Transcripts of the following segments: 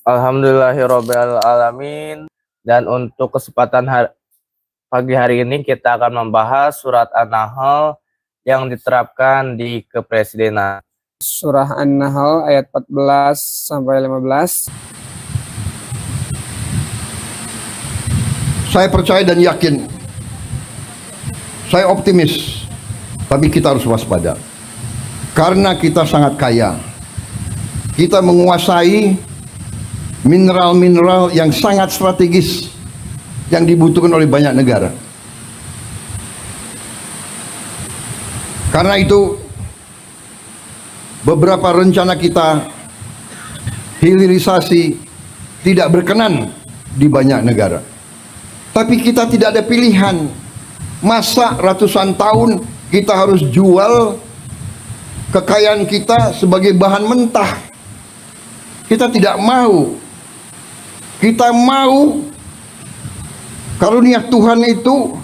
Alhamdulillahirobbil alamin. Dan untuk kesempatan pagi hari ini kita akan membahas surat An-Nahl yang diterapkan di kepresidenan. Surah An-Nahl ayat 14 sampai 15. Saya percaya dan yakin, saya optimis, tapi kita harus waspada karena kita sangat kaya. Kita menguasai mineral-mineral yang sangat strategis yang dibutuhkan oleh banyak negara. Karena itu beberapa rencana kita hilirisasi tidak berkenan di banyak negara. Tapi kita tidak ada pilihan. Masa ratusan tahun kita harus jual kekayaan kita sebagai bahan mentah? Kita tidak mau. Kita mau karunia Tuhan itu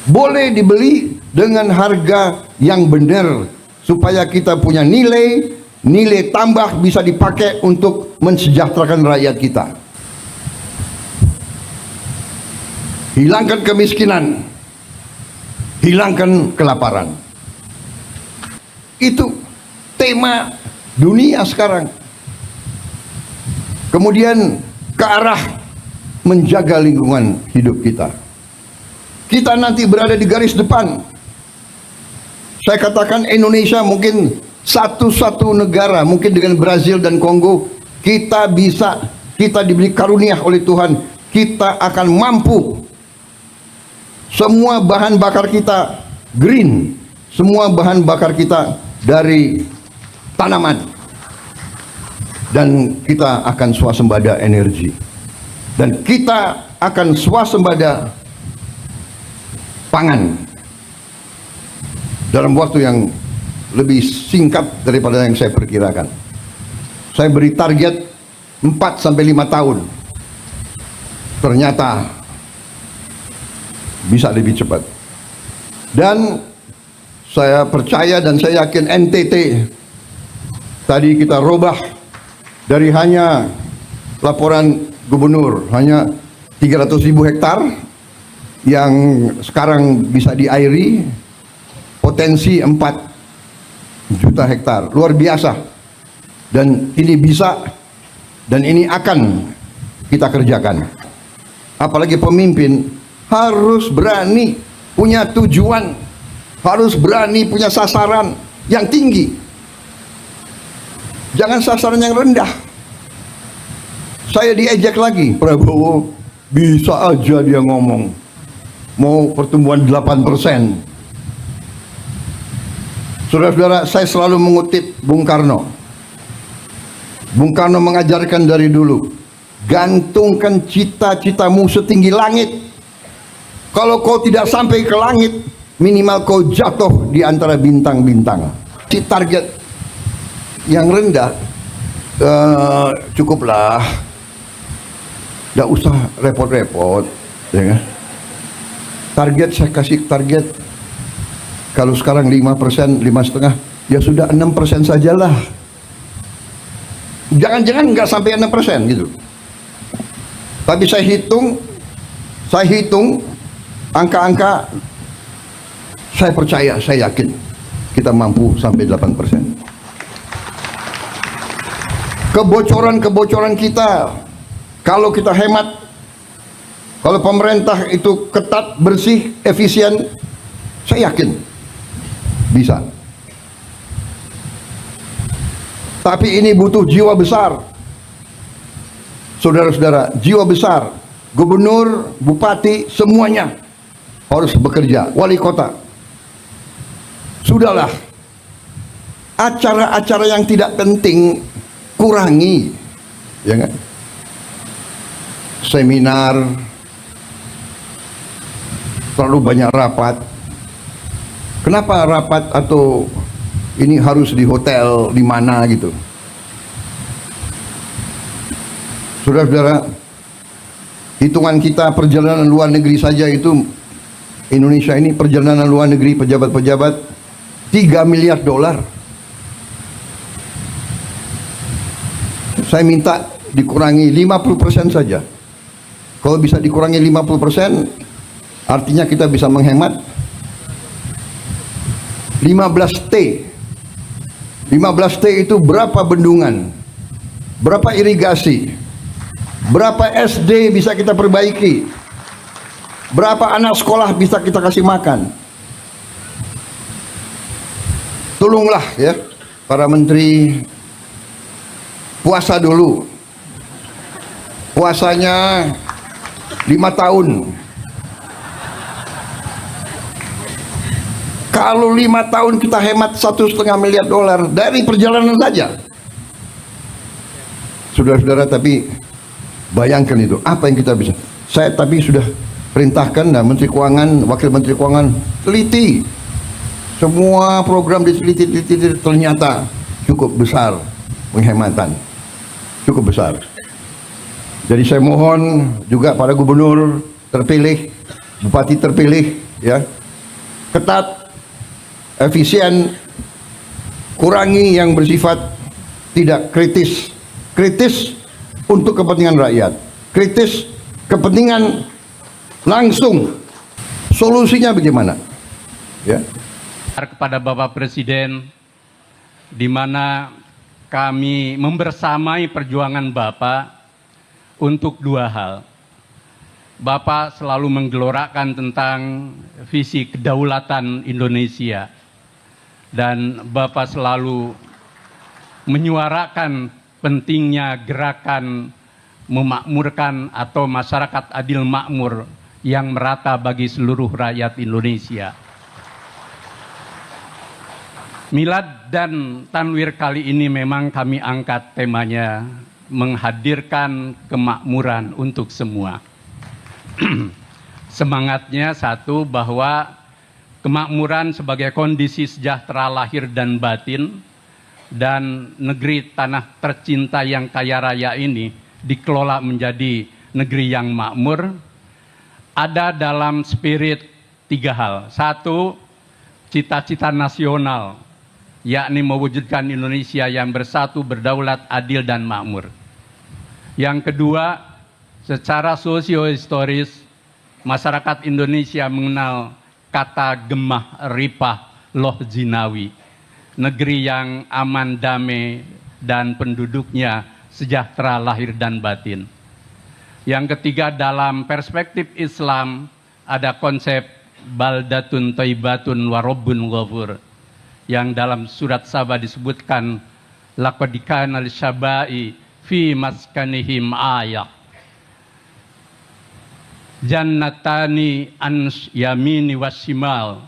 boleh dibeli dengan harga yang benar, supaya kita punya nilai tambah bisa dipakai untuk mensejahterakan rakyat kita. Hilangkan kemiskinan, hilangkan kelaparan. Itu tema dunia sekarang. Kemudian ke arah menjaga lingkungan hidup kita. Kita nanti berada di garis depan. Saya katakan Indonesia mungkin satu-satu negara, mungkin dengan Brazil dan Kongo, kita diberi karunia oleh Tuhan, kita akan mampu. Semua bahan bakar kita green, semua bahan bakar kita dari tanaman, dan kita akan swasembada energi, dan kita akan swasembada pangan dalam waktu yang lebih singkat daripada yang saya perkirakan. Saya beri target 4 sampai 5 tahun. Ternyata bisa lebih cepat. Dan saya percaya dan saya yakin NTT tadi kita robah dari hanya laporan gubernur hanya 300.000 hektar yang sekarang bisa diairi, potensi 4 juta hektar, luar biasa. Dan ini bisa dan ini akan kita kerjakan. Apalagi pemimpin harus berani punya tujuan, harus berani punya sasaran yang tinggi, jangan sasaran yang rendah. Saya diejek lagi, Prabowo bisa aja dia ngomong mau pertumbuhan 8%. Saudara-saudara, saya selalu mengutip Bung Karno. Bung Karno mengajarkan dari dulu, gantungkan cita-citamu setinggi langit. Kalau kau tidak sampai ke langit, minimal kau jatuh di antara bintang-bintang. Si target yang rendah, cukuplah, tidak usah repot-repot, ya kan? Target saya kasih target, kalau sekarang 5%, 5,5%, ya sudah 6% sajalah. Jangan-jangan nggak sampai 6% gitu. Tapi saya hitung angka-angka, saya percaya, saya yakin kita mampu sampai 8%. Kebocoran-kebocoran kita, kalau kita hemat, kalau pemerintah itu ketat, bersih, efisien, saya yakin bisa. Tapi ini butuh jiwa besar. Saudara-saudara, jiwa besar. Gubernur, bupati, semuanya harus bekerja. Wali kota, sudahlah, acara-acara yang tidak penting kurangi, ya kan? Seminar, terlalu banyak rapat. Kenapa rapat atau ini harus di hotel di mana gitu? Saudara-saudara, hitungan kita perjalanan luar negeri saja itu, Indonesia ini perjalanan luar negeri pejabat-pejabat $3 miliar. Saya minta dikurangi 50% saja. Kalau bisa dikurangi 50%, artinya kita bisa menghemat 15T. 15T itu berapa bendungan, berapa irigasi, berapa SD bisa kita perbaiki, berapa anak sekolah bisa kita kasih makan. Tolonglah ya para menteri, puasa dulu. Puasanya 5 tahun. Kalau 5 tahun kita hemat $1,5 miliar dari perjalanan saja. Saudara-saudara, tapi bayangkan itu, apa yang kita bisa. Saya tapi sudah perintahkan Menteri Keuangan, Wakil Menteri Keuangan, teliti. Semua program diteliti, ternyata cukup besar penghematan. Cukup besar. Jadi saya mohon juga para gubernur terpilih, bupati terpilih, ya, ketat, efisien, kurangi yang bersifat tidak kritis. Kritis untuk kepentingan rakyat, kritis kepentingan langsung. Solusinya bagaimana? Ya. Kepada Bapak Presiden, di mana kami membersamai perjuangan Bapak untuk 2 hal. Bapak selalu menggelorakan tentang visi kedaulatan Indonesia, dan Bapak selalu menyuarakan pentingnya gerakan memakmurkan atau masyarakat adil makmur yang merata bagi seluruh rakyat Indonesia. Milad dan Tanwir kali ini memang kami angkat temanya menghadirkan kemakmuran untuk semua. Semangatnya satu, bahwa kemakmuran sebagai kondisi sejahtera lahir dan batin, dan negeri tanah tercinta yang kaya raya ini dikelola menjadi negeri yang makmur, ada dalam spirit 3 hal. Satu, cita-cita nasional, yakni mewujudkan Indonesia yang bersatu, berdaulat, adil, dan makmur. Yang kedua, secara sosio-historis, masyarakat Indonesia mengenal kata gemah ripah loh jinawi, negeri yang aman, damai, dan penduduknya sejahtera lahir dan batin. Yang ketiga, dalam perspektif Islam ada konsep baldatun thayyibatun wa rabbun ghafur, yang dalam surat Saba disebutkan laqad kana lisyabai fi maskanihim ayah, jannatani an yamini washimal,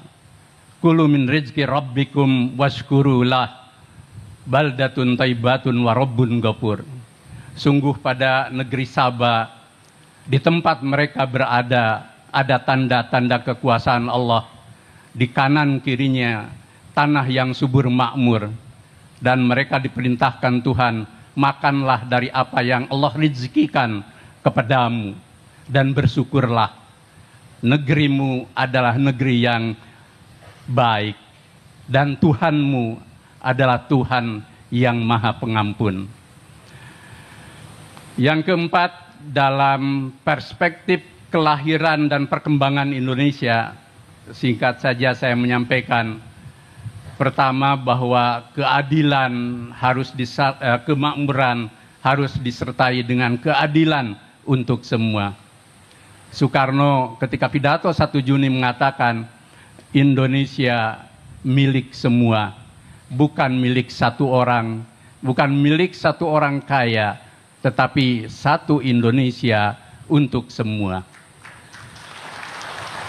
kulu min rizki rabbikum washkuru lah, baldatun thayyibatun wa rabbun ghafur. Sungguh pada negeri Saba, di tempat mereka berada, ada tanda-tanda kekuasaan Allah. Di kanan kirinya tanah yang subur makmur, dan mereka diperintahkan Tuhan, makanlah dari apa yang Allah rezekikan kepadamu, dan bersyukurlah. Negerimu adalah negeri yang baik, dan Tuhanmu adalah Tuhan yang Maha Pengampun. Yang keempat, dalam perspektif kelahiran dan perkembangan Indonesia, singkat saja saya menyampaikan, pertama, bahwa keadilan harus kemakmuran harus disertai dengan keadilan untuk semua. Soekarno ketika pidato 1 Juni mengatakan, Indonesia milik semua, bukan milik satu orang, bukan milik satu orang kaya, tetapi satu Indonesia untuk semua.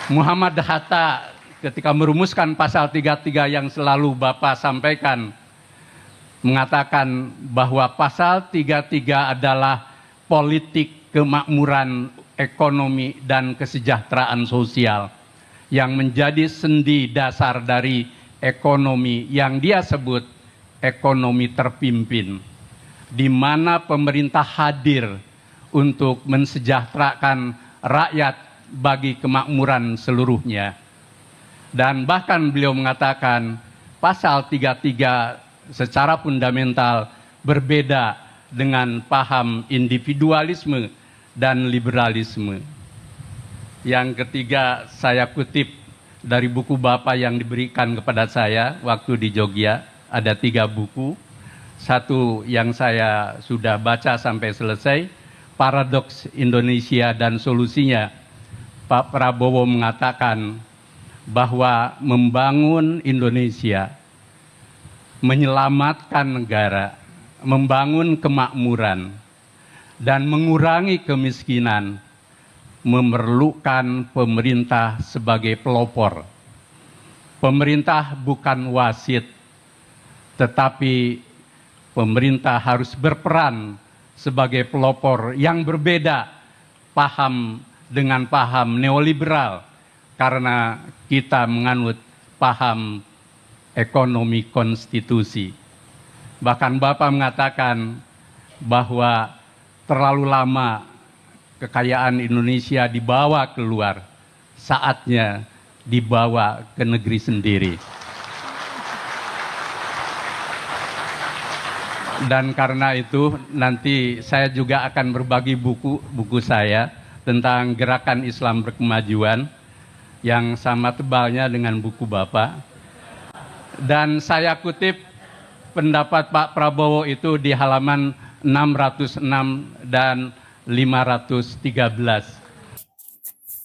Muhammad Hatta ketika merumuskan pasal 33 yang selalu Bapak sampaikan, mengatakan bahwa pasal 33 adalah politik kemakmuran ekonomi dan kesejahteraan sosial yang menjadi sendi dasar dari ekonomi yang dia sebut ekonomi terpimpin, di mana pemerintah hadir untuk mensejahterakan rakyat bagi kemakmuran seluruhnya. Dan bahkan beliau mengatakan pasal 33 secara fundamental berbeda dengan paham individualisme dan liberalisme. Yang ketiga, saya kutip dari buku Bapak yang diberikan kepada saya waktu di Jogja. Ada 3 buku. Satu yang saya sudah baca sampai selesai, Paradoks Indonesia dan Solusinya. Pak Prabowo mengatakan bahwa membangun Indonesia, menyelamatkan negara, membangun kemakmuran, dan mengurangi kemiskinan memerlukan pemerintah sebagai pelopor. Pemerintah bukan wasit, tetapi pemerintah harus berperan sebagai pelopor yang berbeda paham dengan paham neoliberal, karena kita menganut paham ekonomi konstitusi. Bahkan Bapak mengatakan bahwa terlalu lama kekayaan Indonesia dibawa keluar, saatnya dibawa ke negeri sendiri. Dan karena itu nanti saya juga akan berbagi buku saya tentang gerakan Islam berkemajuan yang sama tebalnya dengan buku Bapak. Dan saya kutip pendapat Pak Prabowo itu di halaman 606 dan 513.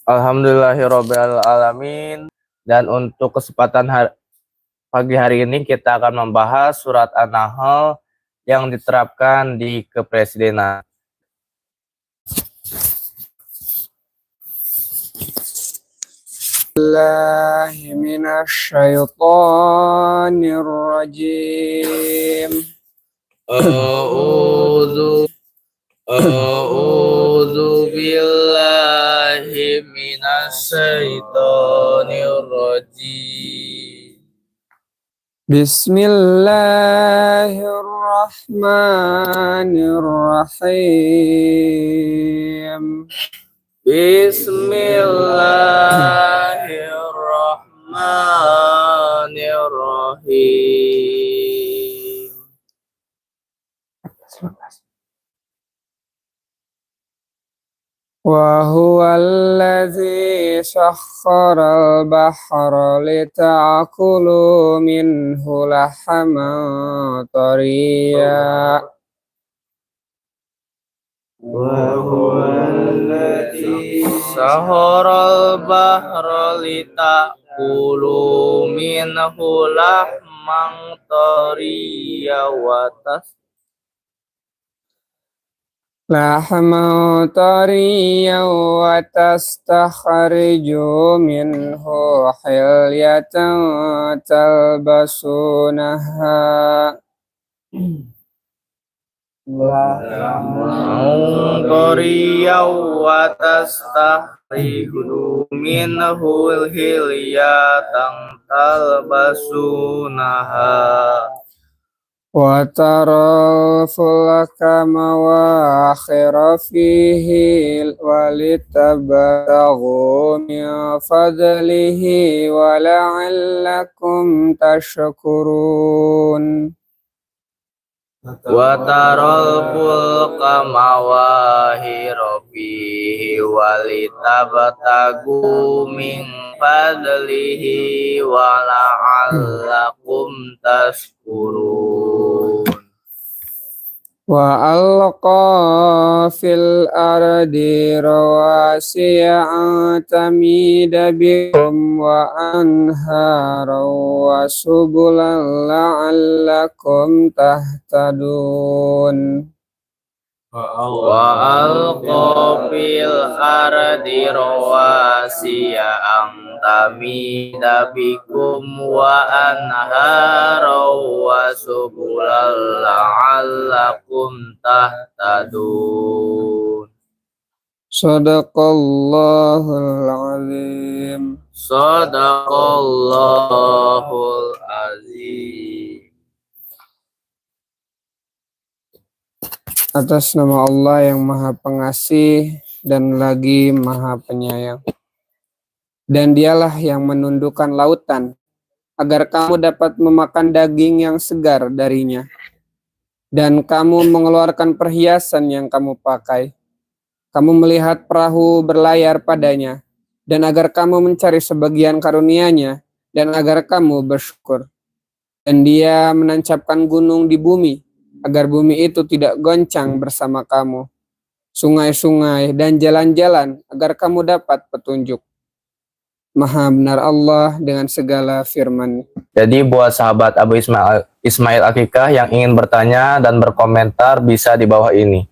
Alhamdulillahirabbil alamin. Dan untuk kesempatan pagi hari ini kita akan membahas surat An-Nahl yang diterapkan di kepresidenan. Billahi minasyaitonir rajim. A'udzu billahi minasyaitonir rajim. Bismillahirrahmanirrahim. Bismillahirrahmanirrahim. Wa huwa allazi sakhkhara al-bahra lita'kulu minhu lahaman tariya. Saharal bahra litakulu minhu lahman tariya Lahaman tariya wa tastakhriju minhu hilyatan talbasunaha. Tariya wa tastakhriju minhu hilyatan talbasunaha. Wa taral fulka mawakhira fihi walitabtaghu min fadlihi wa la'allakum tashkurun. Wa taral fulka mawahira fihi walitabtagu min fadlihi wa la'allakum tashkurun. Wa alqa fil ardi rawasiya an tamida bikum wa anhara wa subulan la'allakum tahtadun. Wa alqa fil ardi rawasiya an tamida bikum wa anhara wa subulan la'allakum tahtadun. Sadaqallahul azim. Sadaqallahul azim. Atas nama Allah yang Maha Pengasih dan lagi Maha Penyayang. Dan dialah yang menundukkan lautan, agar kamu dapat memakan daging yang segar darinya. dan kamu mengeluarkan perhiasan yang kamu pakai. Kamu melihat perahu berlayar padanya, dan agar kamu mencari sebagian karunia-Nya, dan agar kamu bersyukur. Dan Dia menancapkan gunung di bumi, agar bumi itu tidak goncang bersama kamu. Sungai-sungai dan jalan-jalan, agar kamu dapat petunjuk. Maha benar Allah dengan segala firman. Jadi buat sahabat Abu Ismail Akikah yang ingin bertanya dan berkomentar bisa di bawah ini.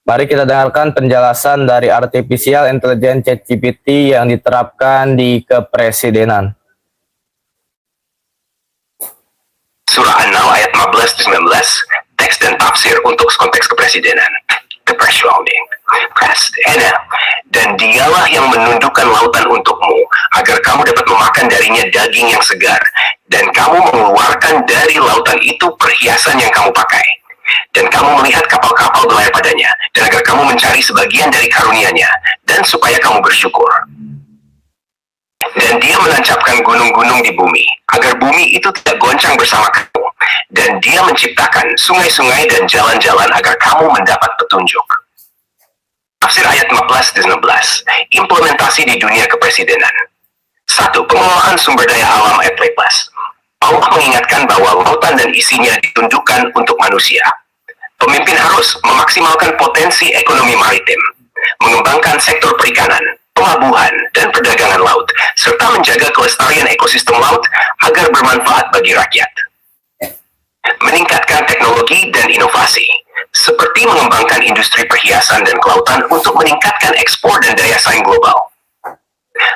Mari kita dengarkan penjelasan dari Artificial Intelligence ChatGPT yang diterapkan di kepresidenan. Surah An-Nahl ayat 15-19, teks dan tafsir untuk konteks kepresidenan. Dan dialah yang menundukkan lautan untukmu, agar kamu dapat memakan darinya daging yang segar, dan kamu mengeluarkan dari lautan itu perhiasan yang kamu pakai. Dan kamu melihat kapal-kapal berlayar padanya, dan agar kamu mencari sebagian dari karunia-Nya, dan supaya kamu bersyukur. Dan Dia menancapkan gunung-gunung di bumi, agar bumi itu tidak goncang bersama kamu. Dan Dia menciptakan sungai-sungai dan jalan-jalan agar kamu mendapat petunjuk. Tafsir ayat 15-16, implementasi di dunia kepresidenan. 1. Pengelolaan sumber daya alam ayat 14. Allah mengingatkan bahwa lautan dan isinya ditundukkan untuk manusia. Pemimpin harus memaksimalkan potensi ekonomi maritim, mengembangkan sektor perikanan, pelabuhan, dan perdagangan laut, serta menjaga kelestarian ekosistem laut agar bermanfaat bagi rakyat. Meningkatkan teknologi dan inovasi, seperti mengembangkan industri perhiasan dan kelautan untuk meningkatkan ekspor dan daya saing global.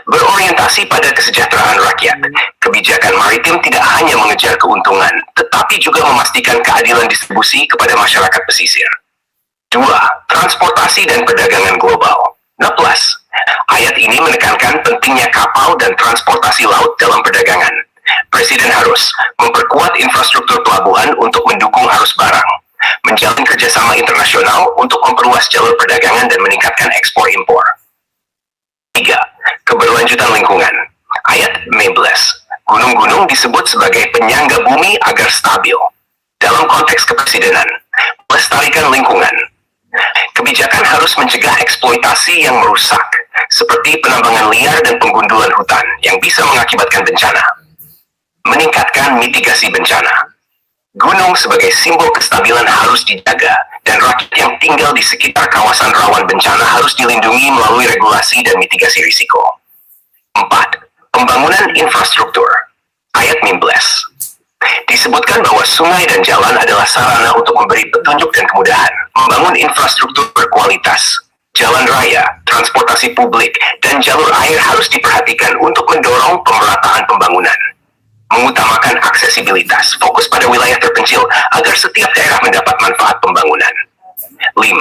Berorientasi pada kesejahteraan rakyat, kebijakan maritim tidak hanya mengejar keuntungan, tetapi juga memastikan keadilan distribusi kepada masyarakat pesisir. 2. Transportasi dan perdagangan global. 16. Ayat ini menekankan pentingnya kapal dan transportasi laut dalam perdagangan. Presiden harus memperkuat infrastruktur pelabuhan untuk mendukung arus barang, menjalin kerjasama internasional untuk memperluas jalur perdagangan dan meningkatkan ekspor-impor. 3. Keberlanjutan lingkungan. Ayat 15. Gunung-gunung disebut sebagai penyangga bumi agar stabil. Dalam konteks kepresidenan, melestarikan lingkungan. Kebijakan harus mencegah eksploitasi yang merusak, seperti penambangan liar dan penggundulan hutan yang bisa mengakibatkan bencana. Meningkatkan mitigasi bencana. Gunung sebagai simbol kestabilan harus dijaga, dan rakyat yang tinggal di sekitar kawasan rawan bencana harus dilindungi melalui regulasi dan mitigasi risiko. 4. Pembangunan infrastruktur. Ayat 15. Disebutkan bahwa sungai dan jalan adalah sarana untuk memberi petunjuk dan kemudahan. Membangun infrastruktur berkualitas, jalan raya, transportasi publik, dan jalur air harus diperhatikan untuk mendorong pemerataan pembangunan. Mengutamakan aksesibilitas, fokus pada wilayah terpencil agar setiap daerah mendapat manfaat pembangunan. 5.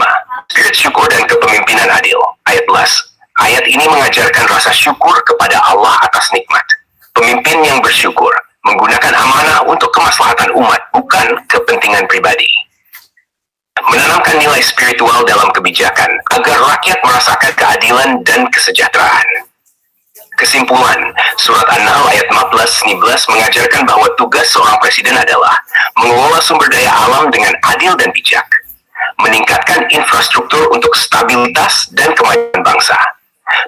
Spirit syukur dan kepemimpinan adil. Ayat 11. Ayat ini mengajarkan rasa syukur kepada Allah atas nikmat. Pemimpin yang bersyukur menggunakan amanah untuk kemaslahatan umat, bukan kepentingan pribadi. Menanamkan nilai spiritual dalam kebijakan agar rakyat merasakan keadilan dan kesejahteraan. Kesimpulan, surat An-Nahl ayat 15-19 mengajarkan bahwa tugas seorang presiden adalah mengelola sumber daya alam dengan adil dan bijak, meningkatkan infrastruktur untuk stabilitas dan kemajuan bangsa,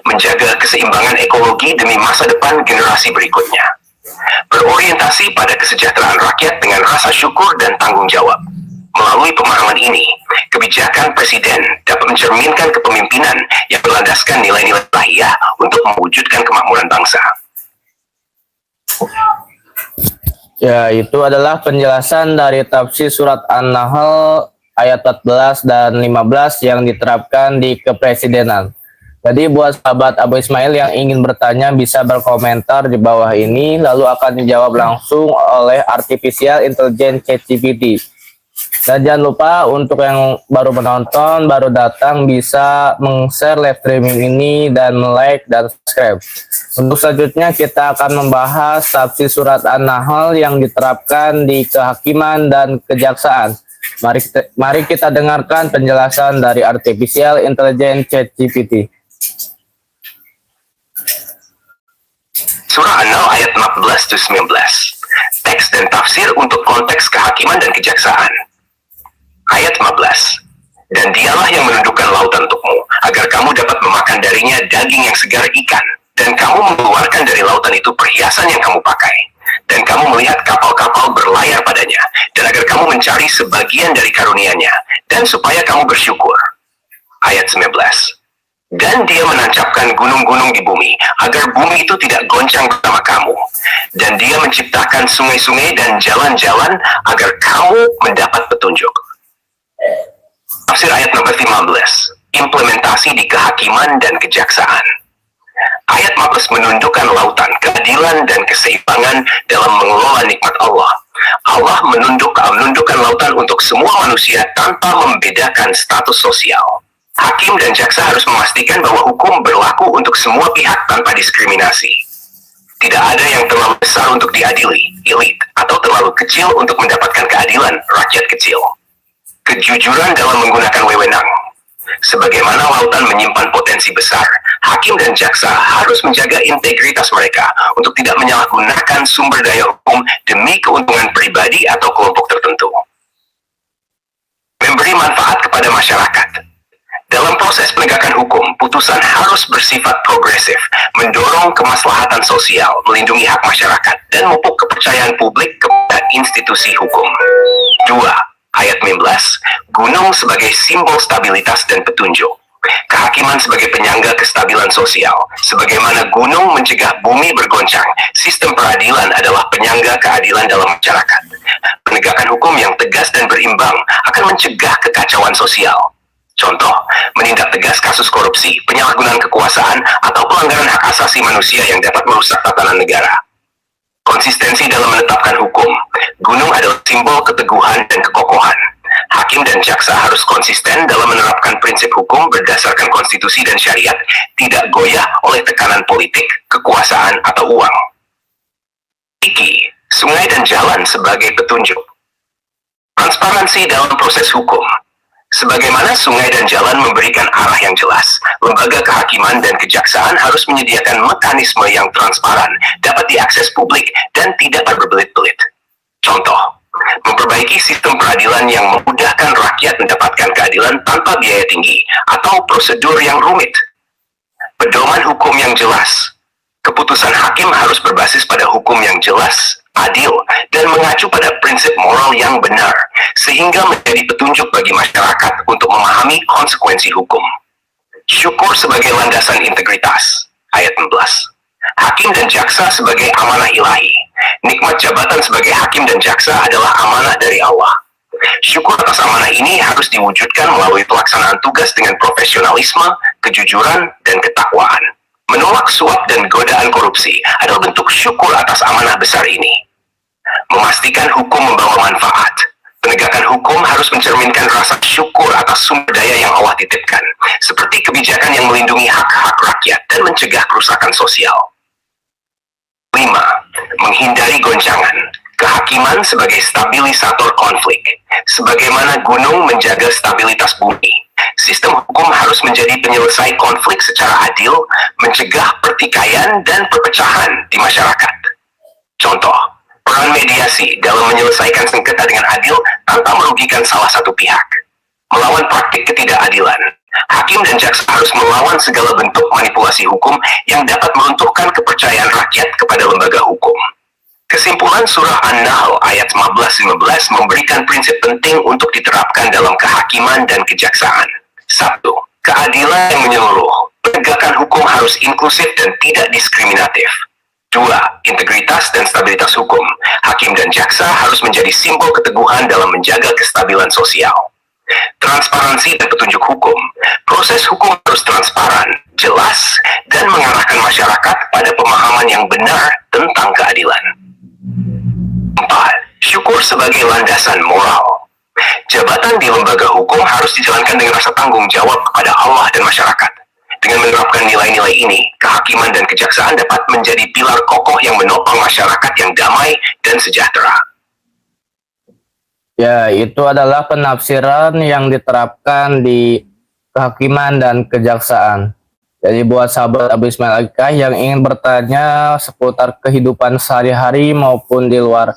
menjaga keseimbangan ekologi demi masa depan generasi berikutnya, berorientasi pada kesejahteraan rakyat dengan rasa syukur dan tanggung jawab. Melalui pemahaman ini, kebijakan presiden dapat mencerminkan kepemimpinan yang berlandaskan nilai-nilai ilahiyah untuk mewujudkan kemakmuran bangsa. Ya, itu adalah penjelasan dari tafsir surat An-Nahl ayat 14 dan 15 yang diterapkan di kepresidenan. Jadi buat sahabat Abu Ismail yang ingin bertanya bisa berkomentar di bawah ini, lalu akan dijawab langsung oleh Artificial Intelligence ChatGPT. Dan jangan lupa untuk yang baru menonton, baru datang bisa meng-share live streaming ini dan like dan subscribe. Untuk selanjutnya kita akan membahas tafsir surat An-Nahl yang diterapkan di kehakiman dan kejaksaan. Mari kita dengarkan penjelasan dari Artificial Intelligence ChatGPT. Surah An-Nahl ayat 14-19. Teks dan tafsir untuk konteks kehakiman dan kejaksaan. Ayat 15. Dan dialah yang menundukkan lautan untukmu, agar kamu dapat memakan darinya daging yang segar ikan, dan kamu mengeluarkan dari lautan itu perhiasan yang kamu pakai, dan kamu melihat kapal-kapal berlayar padanya, dan agar kamu mencari sebagian dari karunia-Nya, dan supaya kamu bersyukur. Ayat 19. Dan dia menancapkan gunung-gunung di bumi, agar bumi itu tidak goncang bersama kamu. Dan dia menciptakan sungai-sungai dan jalan-jalan, agar kamu mendapat petunjuk. Tafsir ayat nomor 15. Implementasi di kehakiman dan kejaksaan. Ayat 15 menundukkan lautan, keadilan dan keseimbangan dalam mengelola nikmat Allah. Allah menundukkan lautan untuk semua manusia tanpa membedakan status sosial. Hakim dan jaksa harus memastikan bahwa hukum berlaku untuk semua pihak tanpa diskriminasi. Tidak ada yang terlalu besar untuk diadili, elit, atau terlalu kecil untuk mendapatkan keadilan, rakyat kecil. Kejujuran dalam menggunakan wewenang. Sebagaimana lautan menyimpan potensi besar, hakim dan jaksa harus menjaga integritas mereka untuk tidak menyalahgunakan sumber daya hukum demi keuntungan pribadi atau kelompok tertentu. Memberi manfaat kepada masyarakat. Dalam proses penegakan hukum, putusan harus bersifat progresif, mendorong kemaslahatan sosial, melindungi hak masyarakat, dan memupuk kepercayaan publik kepada institusi hukum. 2. Ayat 19, gunung sebagai simbol stabilitas dan petunjuk. Kehakiman sebagai penyangga kestabilan sosial. Sebagaimana gunung mencegah bumi bergoncang, sistem peradilan adalah penyangga keadilan dalam masyarakat. Penegakan hukum yang tegas dan berimbang akan mencegah kekacauan sosial. Contoh, menindak tegas kasus korupsi, penyalahgunaan kekuasaan, atau pelanggaran hak asasi manusia yang dapat merusak tatanan negara. Konsistensi dalam menetapkan hukum. Gunung adalah simbol keteguhan dan kekokohan. Hakim dan jaksa harus konsisten dalam menerapkan prinsip hukum berdasarkan konstitusi dan syariat, tidak goyah oleh tekanan politik, kekuasaan, atau uang. 3. Sungai dan jalan sebagai petunjuk. Transparansi dalam proses hukum. Sebagaimana sungai dan jalan memberikan arah yang jelas, lembaga kehakiman dan kejaksaan harus menyediakan mekanisme yang transparan, dapat diakses publik, dan tidak berbelit-belit. Contoh, memperbaiki sistem peradilan yang memudahkan rakyat mendapatkan keadilan tanpa biaya tinggi, atau prosedur yang rumit. Pedoman hukum yang jelas. Keputusan hakim harus berbasis pada hukum yang jelas, adil, dan mengacu pada prinsip moral yang benar, sehingga menjadi petunjuk bagi masyarakat untuk memahami konsekuensi hukum. Syukur sebagai landasan integritas. Ayat 16. Hakim dan jaksa sebagai amanah ilahi. Nikmat jabatan sebagai hakim dan jaksa adalah amanah dari Allah. Syukur atas amanah ini harus diwujudkan melalui pelaksanaan tugas dengan profesionalisme, kejujuran, dan ketakwaan. Menolak suap dan godaan korupsi adalah bentuk syukur atas amanah besar ini. Memastikan hukum membawa manfaat. Penegakan hukum harus mencerminkan rasa syukur atas sumber daya yang Allah titipkan, seperti kebijakan yang melindungi hak-hak rakyat dan mencegah kerusakan sosial. 5. Menghindari goncangan. Kehakiman sebagai stabilisator konflik. Sebagaimana gunung menjaga stabilitas bumi, sistem hukum harus menjadi penyelesai konflik secara adil, mencegah pertikaian dan perpecahan di masyarakat. Contoh, peran mediasi dalam menyelesaikan sengketa dengan adil tanpa merugikan salah satu pihak. Melawan praktik ketidakadilan. Hakim dan jaksa harus melawan segala bentuk manipulasi hukum yang dapat meruntuhkan kepercayaan rakyat kepada lembaga hukum. Kesimpulan surah An-Nahl ayat 15-15 memberikan prinsip penting untuk diterapkan dalam kehakiman dan kejaksaan. 1. Keadilan yang menyeluruh. Penegakan hukum harus inklusif dan tidak diskriminatif. 2. Integritas dan stabilitas hukum. Hakim dan jaksa harus menjadi simbol keteguhan dalam menjaga kestabilan sosial. Transparansi dan petunjuk hukum. Proses hukum harus transparan, jelas, dan mengarahkan masyarakat pada pemahaman yang benar tentang keadilan. 4. Syukur sebagai landasan moral. Jabatan di lembaga hukum harus dijalankan dengan rasa tanggung jawab kepada Allah dan masyarakat. Dengan menerapkan nilai-nilai ini, kehakiman dan kejaksaan dapat menjadi pilar kokoh yang menopang masyarakat yang damai dan sejahtera. Ya, itu adalah penafsiran yang diterapkan di kehakiman dan kejaksaan. Jadi buat sahabat Abu Ismail Akikah yang ingin bertanya seputar kehidupan sehari-hari maupun di luar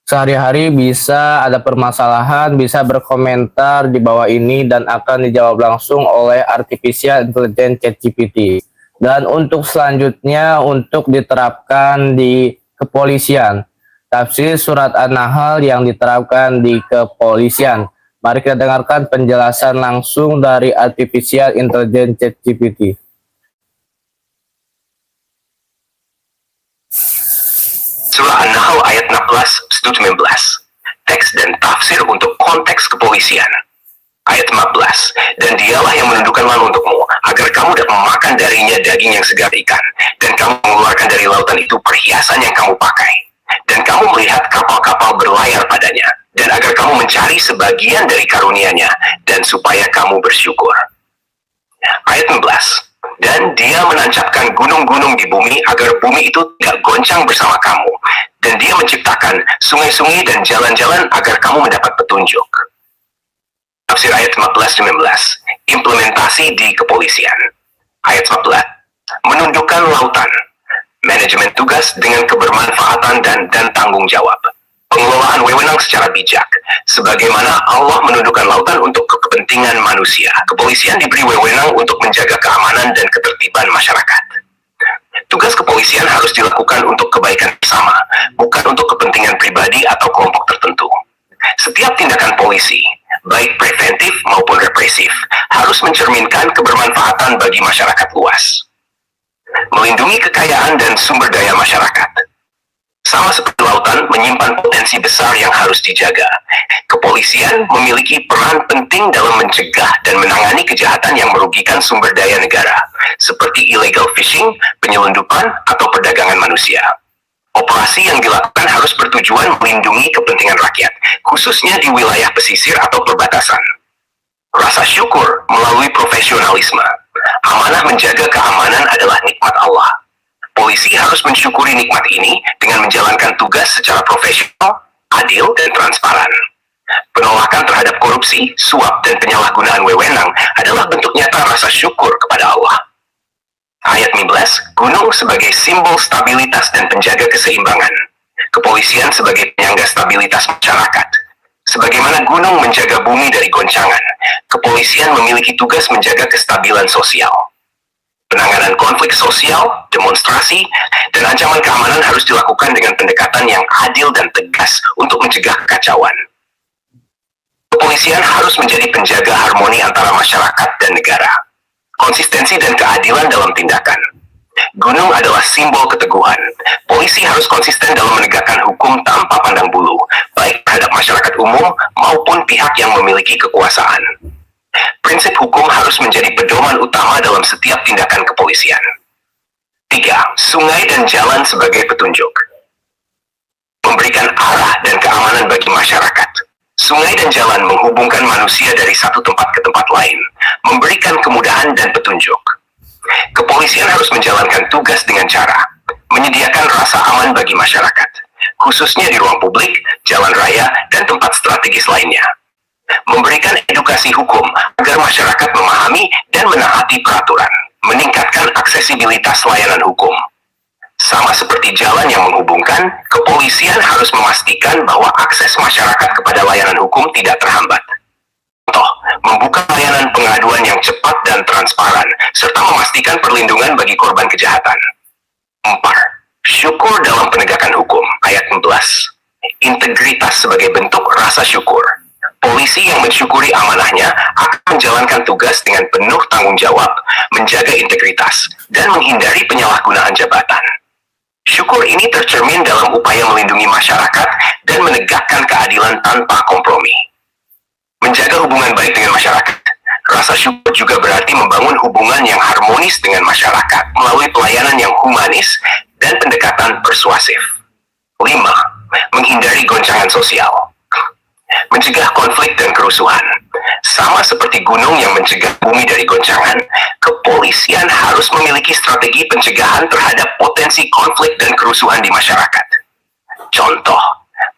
sehari-hari bisa ada permasalahan, bisa berkomentar di bawah ini dan akan dijawab langsung oleh Artificial Intelligence ChatGPT. Dan untuk selanjutnya untuk diterapkan di kepolisian, tafsir surat An-Nahl yang diterapkan di kepolisian. Mari kita dengarkan penjelasan langsung dari Artificial Intelligence ChatGPT. Surah An-Nahl ayat 16-19. Teks dan tafsir untuk konteks kepolisian. Ayat 14. Dan dialah yang menundukkan lalu untukmu, agar kamu dapat memakan darinya daging yang segar ikan, dan kamu mengeluarkan dari lautan itu perhiasan yang kamu pakai. Dan kamu melihat kapal-kapal berlayar padanya, dan agar kamu mencari sebagian dari karunia-Nya, dan supaya kamu bersyukur. Ayat 16. Dan dia menancapkan gunung-gunung di bumi agar bumi itu tidak goncang bersama kamu. Dan dia menciptakan sungai-sungai dan jalan-jalan agar kamu mendapat petunjuk. Tafsir ayat 14-19. Implementasi di kepolisian. Ayat 14. Menundukkan lautan. Manajemen tugas dengan kebermanfaatan dan tanggung jawab. Pengelolaan wewenang secara bijak. Sebagaimana Allah menundukkan lautan untuk kepentingan manusia, kepolisian diberi wewenang untuk menjaga keamanan dan ketertiban masyarakat. Tugas kepolisian harus dilakukan untuk kebaikan bersama, bukan untuk kepentingan pribadi atau kelompok tertentu. Setiap tindakan polisi, baik preventif maupun represif, harus mencerminkan kebermanfaatan bagi masyarakat luas. Melindungi kekayaan dan sumber daya masyarakat. Sama seperti lautan menyimpan potensi besar yang harus dijaga, kepolisian memiliki peran penting dalam mencegah dan menangani kejahatan yang merugikan sumber daya negara, seperti illegal fishing, penyelundupan, atau perdagangan manusia. Operasi yang dilakukan harus bertujuan melindungi kepentingan rakyat, khususnya di wilayah pesisir atau perbatasan. Rasa syukur melalui profesionalisme. Amanah menjaga keamanan adalah nikmat Allah. Polisi harus mensyukuri nikmat ini dengan menjalankan tugas secara profesional, adil, dan transparan. Penolakan terhadap korupsi, suap, dan penyalahgunaan wewenang adalah bentuk nyata rasa syukur kepada Allah. Ayat 15, gunung sebagai simbol stabilitas dan penjaga keseimbangan. Kepolisian sebagai penyangga stabilitas masyarakat. Sebagaimana gunung menjaga bumi dari goncangan, kepolisian memiliki tugas menjaga kestabilan sosial. Penanganan konflik sosial, demonstrasi, dan ancaman keamanan harus dilakukan dengan pendekatan yang adil dan tegas untuk mencegah kekacauan. Kepolisian harus menjadi penjaga harmoni antara masyarakat dan negara. Konsistensi dan keadilan dalam tindakan. Gunung adalah simbol keteguhan. Polisi harus konsisten dalam menegakkan hukum tanpa pandang bulu, baik terhadap masyarakat umum maupun pihak yang memiliki kekuasaan. Prinsip hukum harus menjadi pedoman utama dalam setiap tindakan kepolisian. 3. Sungai dan jalan sebagai petunjuk. Memberikan arah dan keamanan bagi masyarakat. Sungai dan jalan menghubungkan manusia dari satu tempat ke tempat lain, memberikan kemudahan dan petunjuk. Kepolisian harus menjalankan tugas dengan cara menyediakan rasa aman bagi masyarakat, khususnya di ruang publik, jalan raya, dan tempat strategis lainnya. Memberikan edukasi hukum agar masyarakat memahami dan menaati peraturan, meningkatkan aksesibilitas layanan hukum. Sama seperti jalan yang menghubungkan, kepolisian harus memastikan bahwa akses masyarakat kepada layanan hukum tidak terhambat. Contoh, membuka layanan pengaduan yang cepat dan transparan, serta memastikan perlindungan bagi korban kejahatan. 4. Syukur dalam penegakan hukum, ayat 11. Integritas sebagai bentuk rasa syukur. Polisi yang mensyukuri amanahnya akan menjalankan tugas dengan penuh tanggung jawab, menjaga integritas, dan menghindari penyalahgunaan jabatan. Syukur ini tercermin dalam upaya melindungi masyarakat dan menegakkan keadilan tanpa kompromi. Menjaga hubungan baik dengan masyarakat. Rasa syukur juga berarti membangun hubungan yang harmonis dengan masyarakat melalui pelayanan yang humanis dan pendekatan persuasif. 5. Menghindari goncangan sosial. Mencegah konflik dan kerusuhan. Sama seperti gunung yang mencegah bumi dari goncangan, kepolisian harus memiliki strategi pencegahan terhadap potensi konflik dan kerusuhan di masyarakat. Contoh,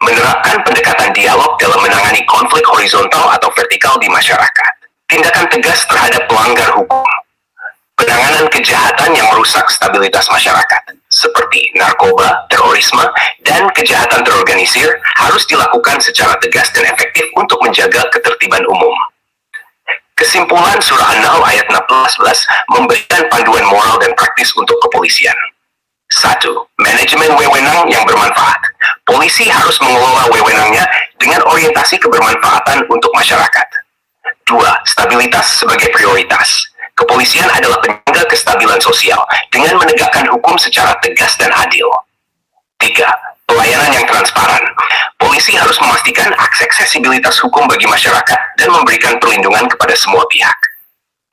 menerapkan pendekatan dialog dalam menangani konflik horizontal atau vertikal di masyarakat. Tindakan tegas terhadap pelanggar hukum. penanganan kejahatan yang merusak stabilitas masyarakat, seperti narkoba, terorisme, dan kejahatan terorganisir harus dilakukan secara tegas dan efektif untuk menjaga ketertiban umum. Kesimpulan Surah An-Nahl ayat 16 memberikan panduan moral dan praktis untuk kepolisian. 1. Manajemen wewenang yang bermanfaat. Polisi harus mengelola wewenangnya dengan orientasi kebermanfaatan untuk masyarakat. 2. Stabilitas sebagai prioritas. Kepolisian adalah penjaga kestabilan sosial dengan menegakkan hukum secara tegas dan adil. 3. Pelayanan yang transparan. Polisi harus memastikan aksesibilitas hukum bagi masyarakat dan memberikan perlindungan kepada semua pihak.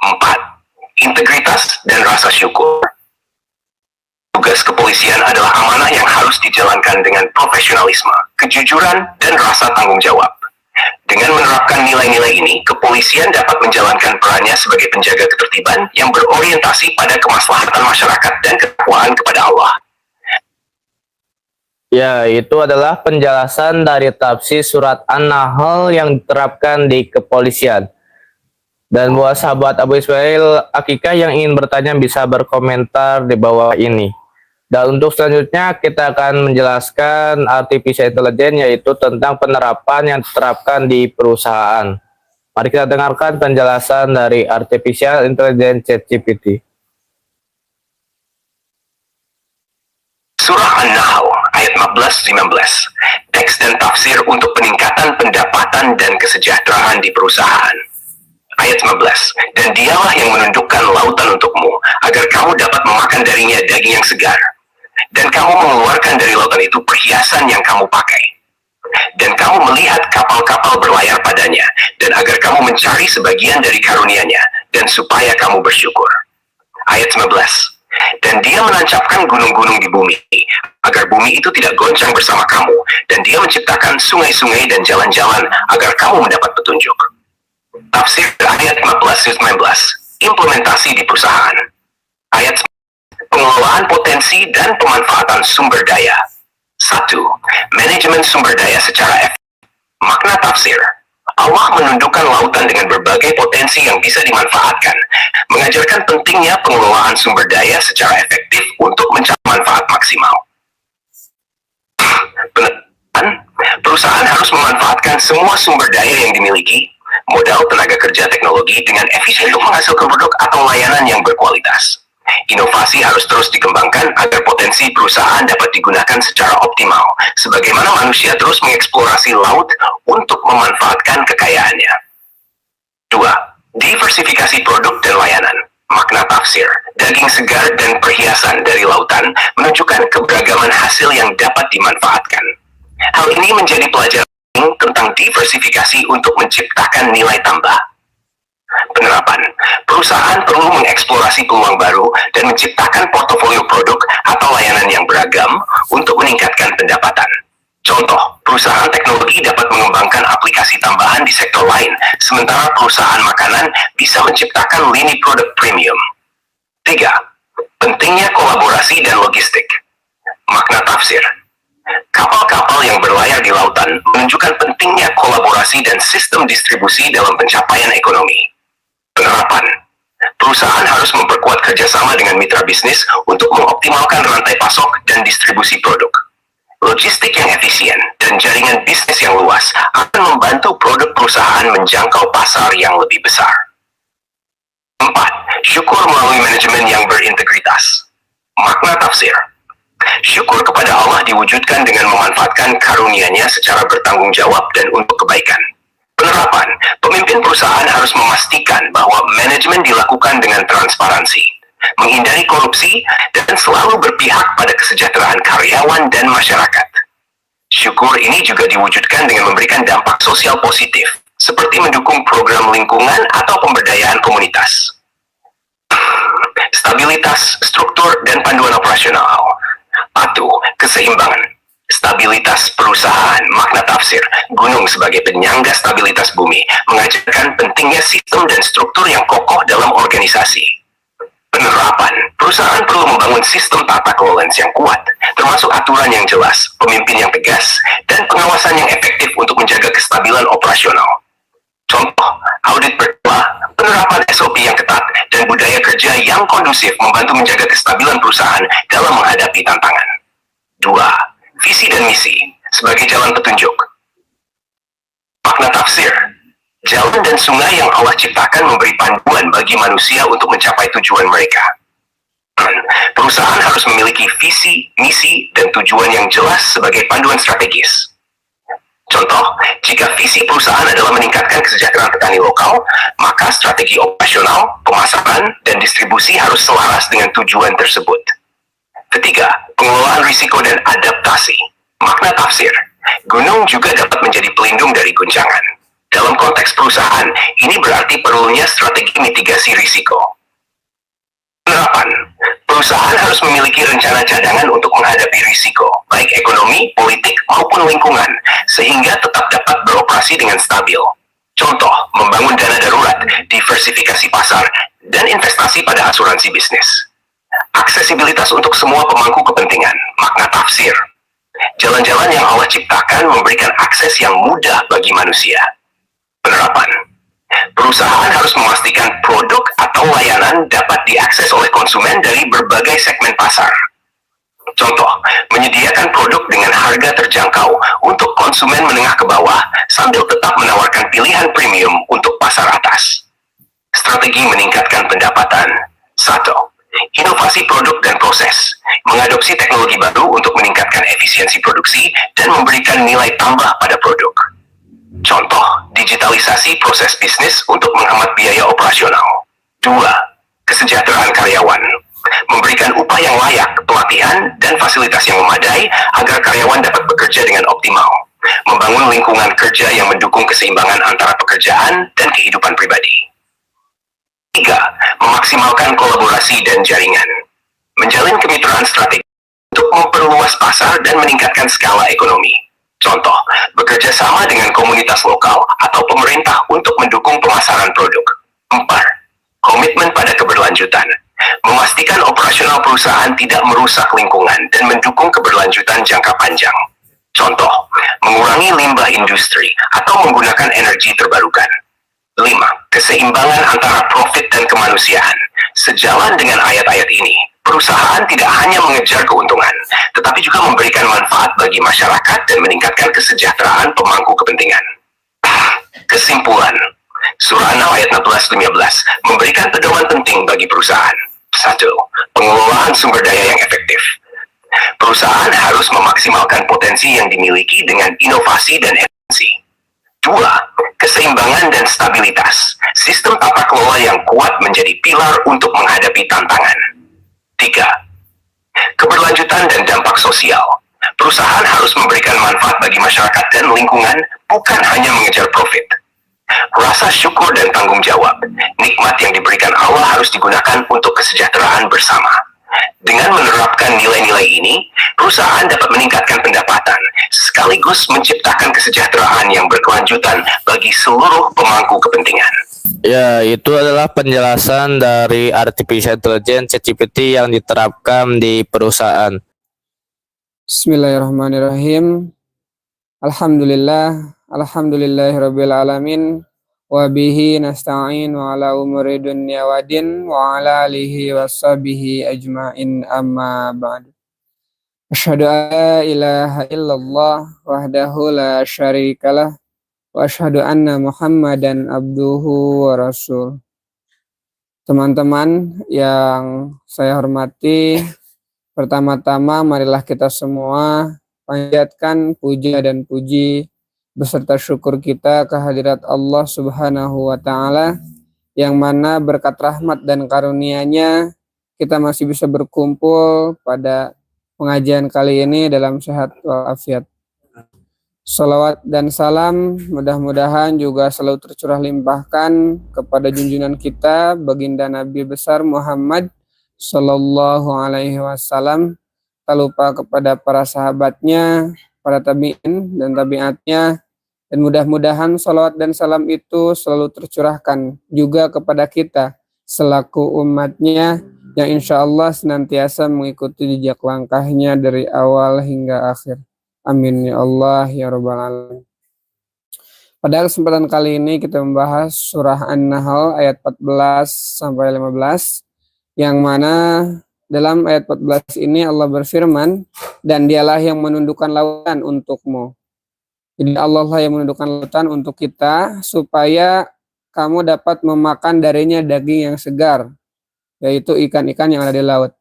4. Integritas dan rasa syukur. Tugas kepolisian adalah amanah yang harus dijalankan dengan profesionalisme, kejujuran, dan rasa tanggung jawab. Dengan menerapkan nilai-nilai ini, kepolisian dapat menjalankan perannya sebagai penjaga ketertiban yang berorientasi pada kemaslahatan masyarakat dan ketakwaan kepada Allah. Ya, itu adalah penjelasan dari tafsir surat An-Nahl yang diterapkan di kepolisian. Dan buat sahabat Abu Ismail Akikah yang ingin bertanya bisa berkomentar di bawah ini. Dan untuk selanjutnya kita akan menjelaskan artificial intelligence, yaitu tentang penerapan yang diterapkan di perusahaan. Mari kita dengarkan penjelasan dari artificial intelligence ChatGPT. Surah An-Nahl ayat 14-15. Teks dan tafsir untuk peningkatan pendapatan dan kesejahteraan di perusahaan. Ayat 15. Dan dialah yang menundukkan lautan untukmu, agar kamu dapat memakan darinya daging yang segar. Dan kamu mengeluarkan dari lautan itu perhiasan yang kamu pakai. Dan kamu melihat kapal-kapal berlayar padanya, dan agar kamu mencari sebagian dari karunia-Nya, dan supaya kamu bersyukur. Ayat 19. Dan dia menancapkan gunung-gunung di bumi, agar bumi itu tidak goncang bersama kamu, dan dia menciptakan sungai-sungai dan jalan-jalan, agar kamu mendapat petunjuk. Tafsir ayat 14-19. Implementasi di perusahaan. Ayat 19. Pengelolaan potensi dan pemanfaatan sumber daya. 1. Manajemen sumber daya secara efektif. Makna tafsir. Allah menundukkan lautan dengan berbagai potensi yang bisa dimanfaatkan, mengajarkan pentingnya pengelolaan sumber daya secara efektif untuk mencapai manfaat maksimal. Penerapan, perusahaan harus memanfaatkan semua sumber daya yang dimiliki, modal, tenaga kerja, teknologi dengan efisien untuk menghasilkan produk atau layanan yang berkualitas. Inovasi harus terus dikembangkan agar potensi perusahaan dapat digunakan secara optimal, sebagaimana manusia terus mengeksplorasi laut untuk memanfaatkan kekayaannya. 2. Diversifikasi produk dan layanan. Makna tafsir, daging segar dan perhiasan dari lautan menunjukkan keberagaman hasil yang dapat dimanfaatkan. Hal ini menjadi pelajaran tentang diversifikasi untuk menciptakan nilai tambah. Penerapan, perusahaan perlu mengeksplorasi peluang baru dan menciptakan portofolio produk atau layanan yang beragam untuk meningkatkan pendapatan. Contoh, perusahaan teknologi dapat mengembangkan aplikasi tambahan di sektor lain, sementara perusahaan makanan bisa menciptakan lini produk premium. 3. Pentingnya kolaborasi dan logistik. Makna tafsir, kapal-kapal yang berlayar di lautan menunjukkan pentingnya kolaborasi dan sistem distribusi dalam pencapaian ekonomi. Penerapan, perusahaan harus memperkuat kerjasama dengan mitra bisnis untuk mengoptimalkan rantai pasok dan distribusi produk. Logistik yang efisien dan jaringan bisnis yang luas akan membantu produk perusahaan menjangkau pasar yang lebih besar. 4. Syukur melalui manajemen yang berintegritas. Makna tafsir, syukur kepada Allah diwujudkan dengan memanfaatkan karunia-Nya secara bertanggung jawab dan untuk kebaikan. Penerapan, pemimpin perusahaan harus memastikan bahwa manajemen dilakukan dengan transparansi, menghindari korupsi, dan selalu berpihak pada kesejahteraan karyawan dan masyarakat. Syukur ini juga diwujudkan dengan memberikan dampak sosial positif, seperti mendukung program lingkungan atau pemberdayaan komunitas. Stabilitas, struktur, dan panduan operasional. 1. Keseimbangan. Stabilitas perusahaan. Makna tafsir, gunung sebagai penyangga stabilitas bumi, mengajarkan pentingnya sistem dan struktur yang kokoh dalam organisasi. Penerapan, perusahaan perlu membangun sistem tata kelola yang kuat, termasuk aturan yang jelas, pemimpin yang tegas, dan pengawasan yang efektif untuk menjaga kestabilan operasional. Contoh, audit berkala, penerapan SOP yang ketat, dan budaya kerja yang kondusif membantu menjaga kestabilan perusahaan dalam menghadapi tantangan. 2. Visi dan misi sebagai jalan petunjuk. Makna tafsir. Jalan dan sungai yang Allah ciptakan memberi panduan bagi manusia untuk mencapai tujuan mereka. Perusahaan harus memiliki visi, misi, dan tujuan yang jelas sebagai panduan strategis. Contoh, jika visi perusahaan adalah meningkatkan kesejahteraan petani lokal, maka strategi operasional, pemasaran, dan distribusi harus selaras dengan tujuan tersebut. Ketiga, pengelolaan risiko dan adaptasi. Makna tafsir. Gunung juga dapat menjadi pelindung dari guncangan. Dalam konteks perusahaan, ini berarti perlunya strategi mitigasi risiko. Penerapan. Perusahaan harus memiliki rencana cadangan untuk menghadapi risiko, baik ekonomi, politik, maupun lingkungan, sehingga tetap dapat beroperasi dengan stabil. Contoh, membangun dana darurat, diversifikasi pasar, dan investasi pada asuransi bisnis. Aksesibilitas untuk semua pemangku kepentingan, makna tafsir. Jalan-jalan yang Allah ciptakan memberikan akses yang mudah bagi manusia. Penerapan. Perusahaan harus memastikan produk atau layanan dapat diakses oleh konsumen dari berbagai segmen pasar. Contoh, menyediakan produk dengan harga terjangkau untuk konsumen menengah ke bawah sambil tetap menawarkan pilihan premium untuk pasar atas. Strategi meningkatkan pendapatan. 1. Inovasi produk dan proses. Mengadopsi teknologi baru untuk meningkatkan efisiensi produksi dan memberikan nilai tambah pada produk. Contoh, digitalisasi proses bisnis untuk menghemat biaya operasional. 2. Kesejahteraan karyawan. Memberikan upah yang layak, pelatihan, dan fasilitas yang memadai agar karyawan dapat bekerja dengan optimal. Membangun lingkungan kerja yang mendukung keseimbangan antara pekerjaan dan kehidupan pribadi. 3. Memaksimalkan kolaborasi dan jaringan. Menjalin kemitraan strategi untuk memperluas pasar dan meningkatkan skala ekonomi. Contoh, bekerja sama dengan komunitas lokal atau pemerintah untuk mendukung pemasaran produk. 4. Komitmen pada keberlanjutan. Memastikan operasional perusahaan tidak merusak lingkungan dan mendukung keberlanjutan jangka panjang. Contoh, mengurangi limbah industri atau menggunakan energi terbarukan. 5. Keseimbangan antara profit dan kemanusiaan. Sejalan dengan ayat-ayat ini, perusahaan tidak hanya mengejar keuntungan, tetapi juga memberikan manfaat bagi masyarakat dan meningkatkan kesejahteraan pemangku kepentingan. Kesimpulan, Surah An-Nahl ayat 16-15 memberikan pedoman penting bagi perusahaan. 1. Pengelolaan sumber daya yang efektif. Perusahaan harus memaksimalkan potensi yang dimiliki dengan inovasi dan efisiensi. 2. Keseimbangan dan stabilitas. Sistem tata kelola yang kuat menjadi pilar untuk menghadapi tantangan. 3. Keberlanjutan dan dampak sosial. Perusahaan harus memberikan manfaat bagi masyarakat dan lingkungan, bukan hanya mengejar profit. Rasa syukur dan tanggung jawab. Nikmat yang diberikan Allah harus digunakan untuk kesejahteraan bersama. Dengan menerapkan nilai-nilai ini, perusahaan dapat meningkatkan pendapatan, sekaligus menciptakan kesejahteraan yang berkelanjutan bagi seluruh pemangku kepentingan. Ya, itu adalah penjelasan dari Artificial Intelligence ChatGPT yang diterapkan di perusahaan. Bismillahirrahmanirrahim. Alhamdulillahirabbil alamin. Wa bihi nasta'in wa ala umuri dunya waddin wa ala alihi washabihi ajmain amma ba'du. Asyhadu an la ilaha illallah wahdahu la syarikalah wa asyhadu anna Muhammadan abduhu wa rasul. Teman-teman yang saya hormati, pertama-tama marilah kita semua panjatkan puja dan puji beserta syukur kita kehadirat Allah Subhanahu wa Ta'ala, yang mana berkat rahmat dan karunia-Nya kita masih bisa berkumpul pada pengajian kali ini dalam sehat walafiat. Salawat dan salam mudah-mudahan juga selalu tercurah limpahkan kepada junjungan kita baginda Nabi besar Muhammad Sallallahu Alaihi Wasallam, tak lupa kepada para sahabatnya, para tabi'in dan tabi'atnya, dan mudah-mudahan salawat dan salam itu selalu tercurahkan juga kepada kita selaku umatnya yang insya Allah senantiasa mengikuti jejak langkahnya dari awal hingga akhir. Amin ya Allah ya Rabbal Alamin. Pada kesempatan kali ini kita membahas surah An-Nahl ayat 14 sampai 15, yang mana dalam ayat 14 ini Allah berfirman, dan dialah yang menundukkan lautan untukmu. Jadi Allah lah yang menundukkan lautan untuk kita supaya kamu dapat memakan darinya daging yang segar, yaitu ikan-ikan yang ada di laut.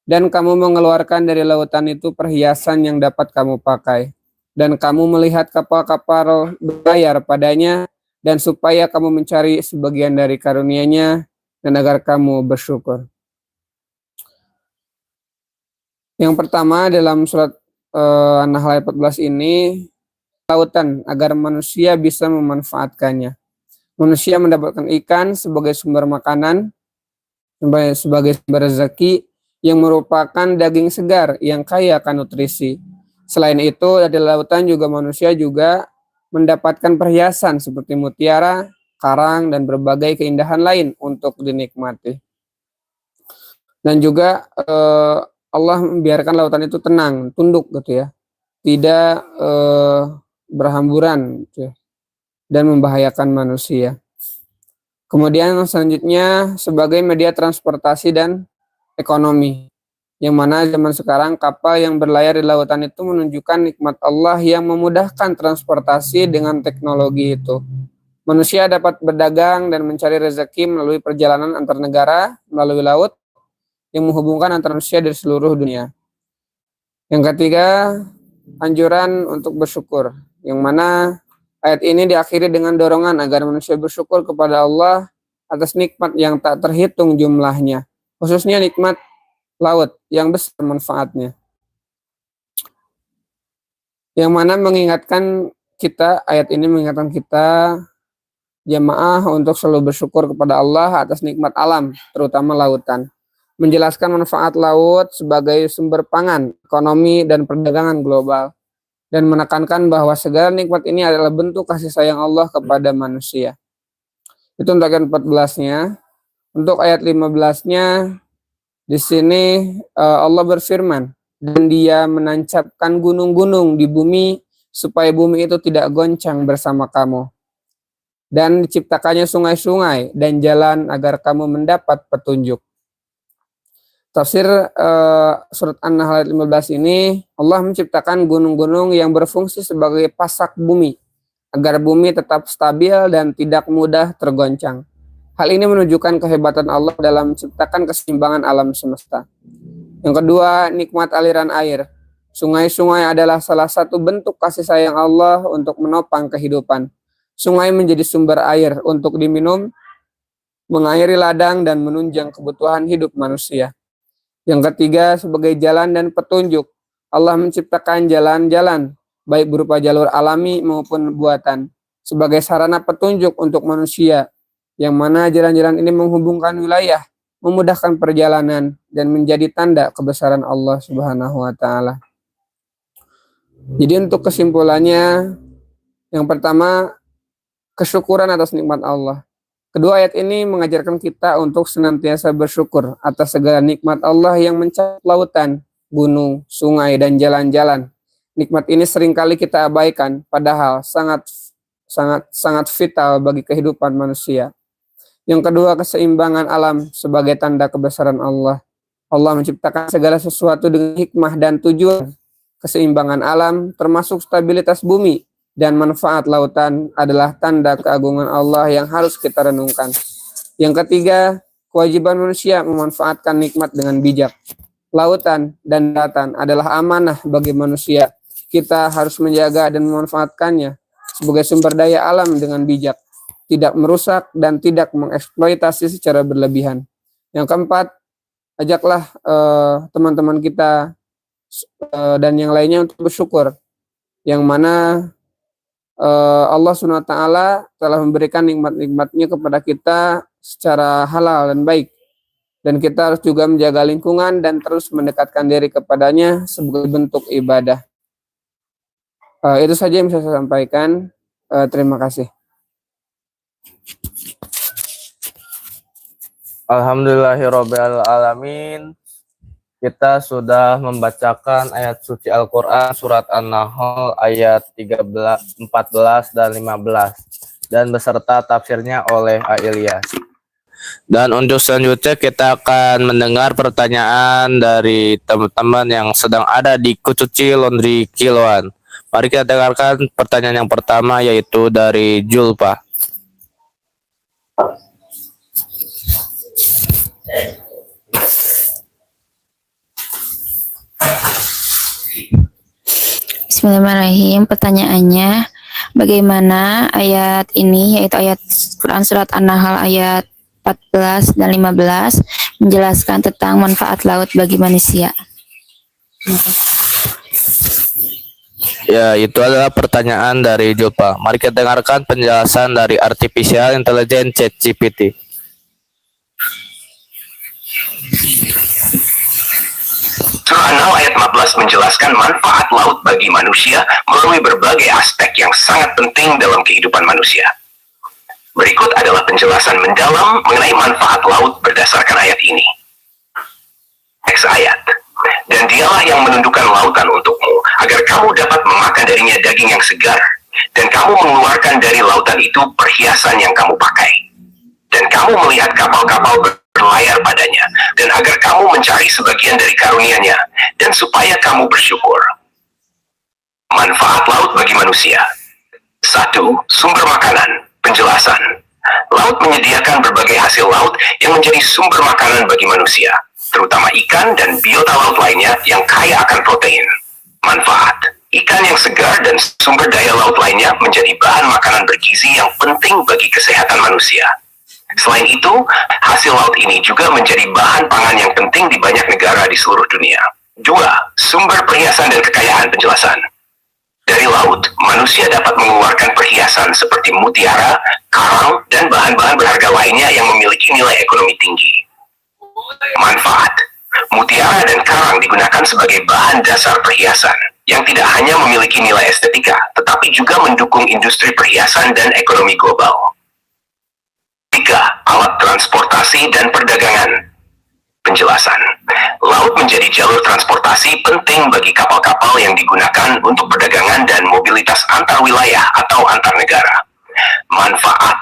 Dan kamu mengeluarkan dari lautan itu perhiasan yang dapat kamu pakai. Dan kamu melihat kapal-kapal berlayar padanya, dan supaya kamu mencari sebagian dari karunia-Nya, dan agar kamu bersyukur. Yang pertama dalam surat An-Nahl ayat 14 ini, lautan agar manusia bisa memanfaatkannya. Manusia mendapatkan ikan sebagai sumber makanan, sebagai sumber rezeki, yang merupakan daging segar yang kaya akan nutrisi. Selain itu, dari lautan juga manusia juga mendapatkan perhiasan seperti mutiara, karang, dan berbagai keindahan lain untuk dinikmati. Dan juga Allah membiarkan lautan itu tenang, tunduk gitu ya, tidak berhamburan gitu ya, dan membahayakan manusia. Kemudian selanjutnya sebagai media transportasi dan ekonomi, yang mana zaman sekarang kapal yang berlayar di lautan itu menunjukkan nikmat Allah yang memudahkan transportasi dengan teknologi itu. Manusia dapat berdagang dan mencari rezeki melalui perjalanan antar negara melalui laut yang menghubungkan antar manusia dari seluruh dunia. Yang ketiga, anjuran untuk bersyukur, yang mana ayat ini diakhiri dengan dorongan agar manusia bersyukur kepada Allah atas nikmat yang tak terhitung jumlahnya, khususnya nikmat laut yang besar manfaatnya. Yang mana mengingatkan kita, ayat ini mengingatkan kita jamaah untuk selalu bersyukur kepada Allah atas nikmat alam, terutama lautan. Menjelaskan manfaat laut sebagai sumber pangan, ekonomi, dan perdagangan global. Dan menekankan bahwa segala nikmat ini adalah bentuk kasih sayang Allah kepada manusia. Itu untuk ayat 14-nya. Untuk ayat 15-nya, di sini Allah berfirman, dan Dia menancapkan gunung-gunung di bumi supaya bumi itu tidak goncang bersama kamu. Dan diciptakannya sungai-sungai dan jalan agar kamu mendapat petunjuk. Tafsir surat An-Nahl ayat 15 ini, Allah menciptakan gunung-gunung yang berfungsi sebagai pasak bumi, agar bumi tetap stabil dan tidak mudah tergoncang. Hal ini menunjukkan kehebatan Allah dalam menciptakan keseimbangan alam semesta. Yang kedua, nikmat aliran air. Sungai-sungai adalah salah satu bentuk kasih sayang Allah untuk menopang kehidupan. Sungai menjadi sumber air untuk diminum, mengairi ladang, dan menunjang kebutuhan hidup manusia. Yang ketiga, sebagai jalan dan petunjuk. Allah menciptakan jalan-jalan, baik berupa jalur alami maupun buatan, sebagai sarana petunjuk untuk manusia, yang mana jalan-jalan ini menghubungkan wilayah, memudahkan perjalanan, dan menjadi tanda kebesaran Allah Subhanahu wa Ta'ala. Jadi, untuk kesimpulannya, yang pertama, kesyukuran atas nikmat Allah. Kedua, ayat ini mengajarkan kita untuk senantiasa bersyukur atas segala nikmat Allah yang mencakup lautan, gunung, sungai, dan jalan-jalan. Nikmat ini seringkali kita abaikan, padahal sangat vital bagi kehidupan manusia. Yang kedua, keseimbangan alam sebagai tanda kebesaran Allah. Allah menciptakan segala sesuatu dengan hikmah dan tujuan. Keseimbangan alam termasuk stabilitas bumi dan manfaat lautan adalah tanda keagungan Allah yang harus kita renungkan. Yang ketiga, kewajiban manusia memanfaatkan nikmat dengan bijak. Lautan dan daratan adalah amanah bagi manusia. Kita harus menjaga dan memanfaatkannya sebagai sumber daya alam dengan bijak, tidak merusak dan tidak mengeksploitasi secara berlebihan. Yang keempat, ajaklah teman-teman kita dan yang lainnya untuk bersyukur, yang mana Allah SWT telah memberikan nikmat-nikmatnya kepada kita secara halal dan baik. Dan kita harus juga menjaga lingkungan dan terus mendekatkan diri kepadanya sebagai bentuk ibadah. Itu saja yang bisa saya sampaikan. Terima kasih. Alhamdulillahirabbil alamin. kita sudah membacakan ayat suci Al-Quran surat An-Nahl ayat 13, 14, dan 15 dan beserta tafsirnya oleh A. Ilyas. Dan untuk selanjutnya kita akan mendengar pertanyaan dari teman-teman yang sedang ada di Kucuci Laundry Kiloan. Mari kita dengarkan pertanyaan yang pertama, yaitu dari Julpa. Bismillahirrahmanirrahim. Pertanyaannya, bagaimana ayat ini, yaitu ayat Quran surat An-Nahl ayat 14 dan 15 menjelaskan tentang manfaat laut bagi manusia? Ya, itu adalah pertanyaan dari Julpa. Mari kita dengarkan penjelasan dari Artificial Intelligence ChatGPT. Surah An-Nahl ayat 15 menjelaskan manfaat laut bagi manusia melalui berbagai aspek yang sangat penting dalam kehidupan manusia. Berikut adalah penjelasan mendalam mengenai manfaat laut berdasarkan ayat ini. Teks ayat. Dan dialah yang menundukkan lautan untukmu, agar kamu dapat memakan darinya daging yang segar, dan kamu mengeluarkan dari lautan itu perhiasan yang kamu pakai. Dan kamu melihat kapal-kapal berlayar padanya, dan agar kamu mencari sebagian dari karunia-Nya, dan supaya kamu bersyukur. Manfaat laut bagi manusia. 1. Sumber makanan. Penjelasan. Laut menyediakan berbagai hasil laut yang menjadi sumber makanan bagi manusia, terutama ikan dan biota laut lainnya yang kaya akan protein. Manfaat. Ikan yang segar dan sumber daya laut lainnya menjadi bahan makanan bergizi yang penting bagi kesehatan manusia. Selain itu, hasil laut ini juga menjadi bahan pangan yang penting di banyak negara di seluruh dunia. 2. Sumber perhiasan dan kekayaan. Penjelasan. Dari laut, manusia dapat mengeluarkan perhiasan seperti mutiara, karang, dan bahan-bahan berharga lainnya yang memiliki nilai ekonomi tinggi. Manfaat. Mutiara dan karang digunakan sebagai bahan dasar perhiasan yang tidak hanya memiliki nilai estetika, tetapi juga mendukung industri perhiasan dan ekonomi global. 3. Alat transportasi dan perdagangan. Penjelasan. Laut menjadi jalur transportasi penting bagi kapal-kapal yang digunakan untuk perdagangan dan mobilitas antar wilayah atau antar negara. Manfaat.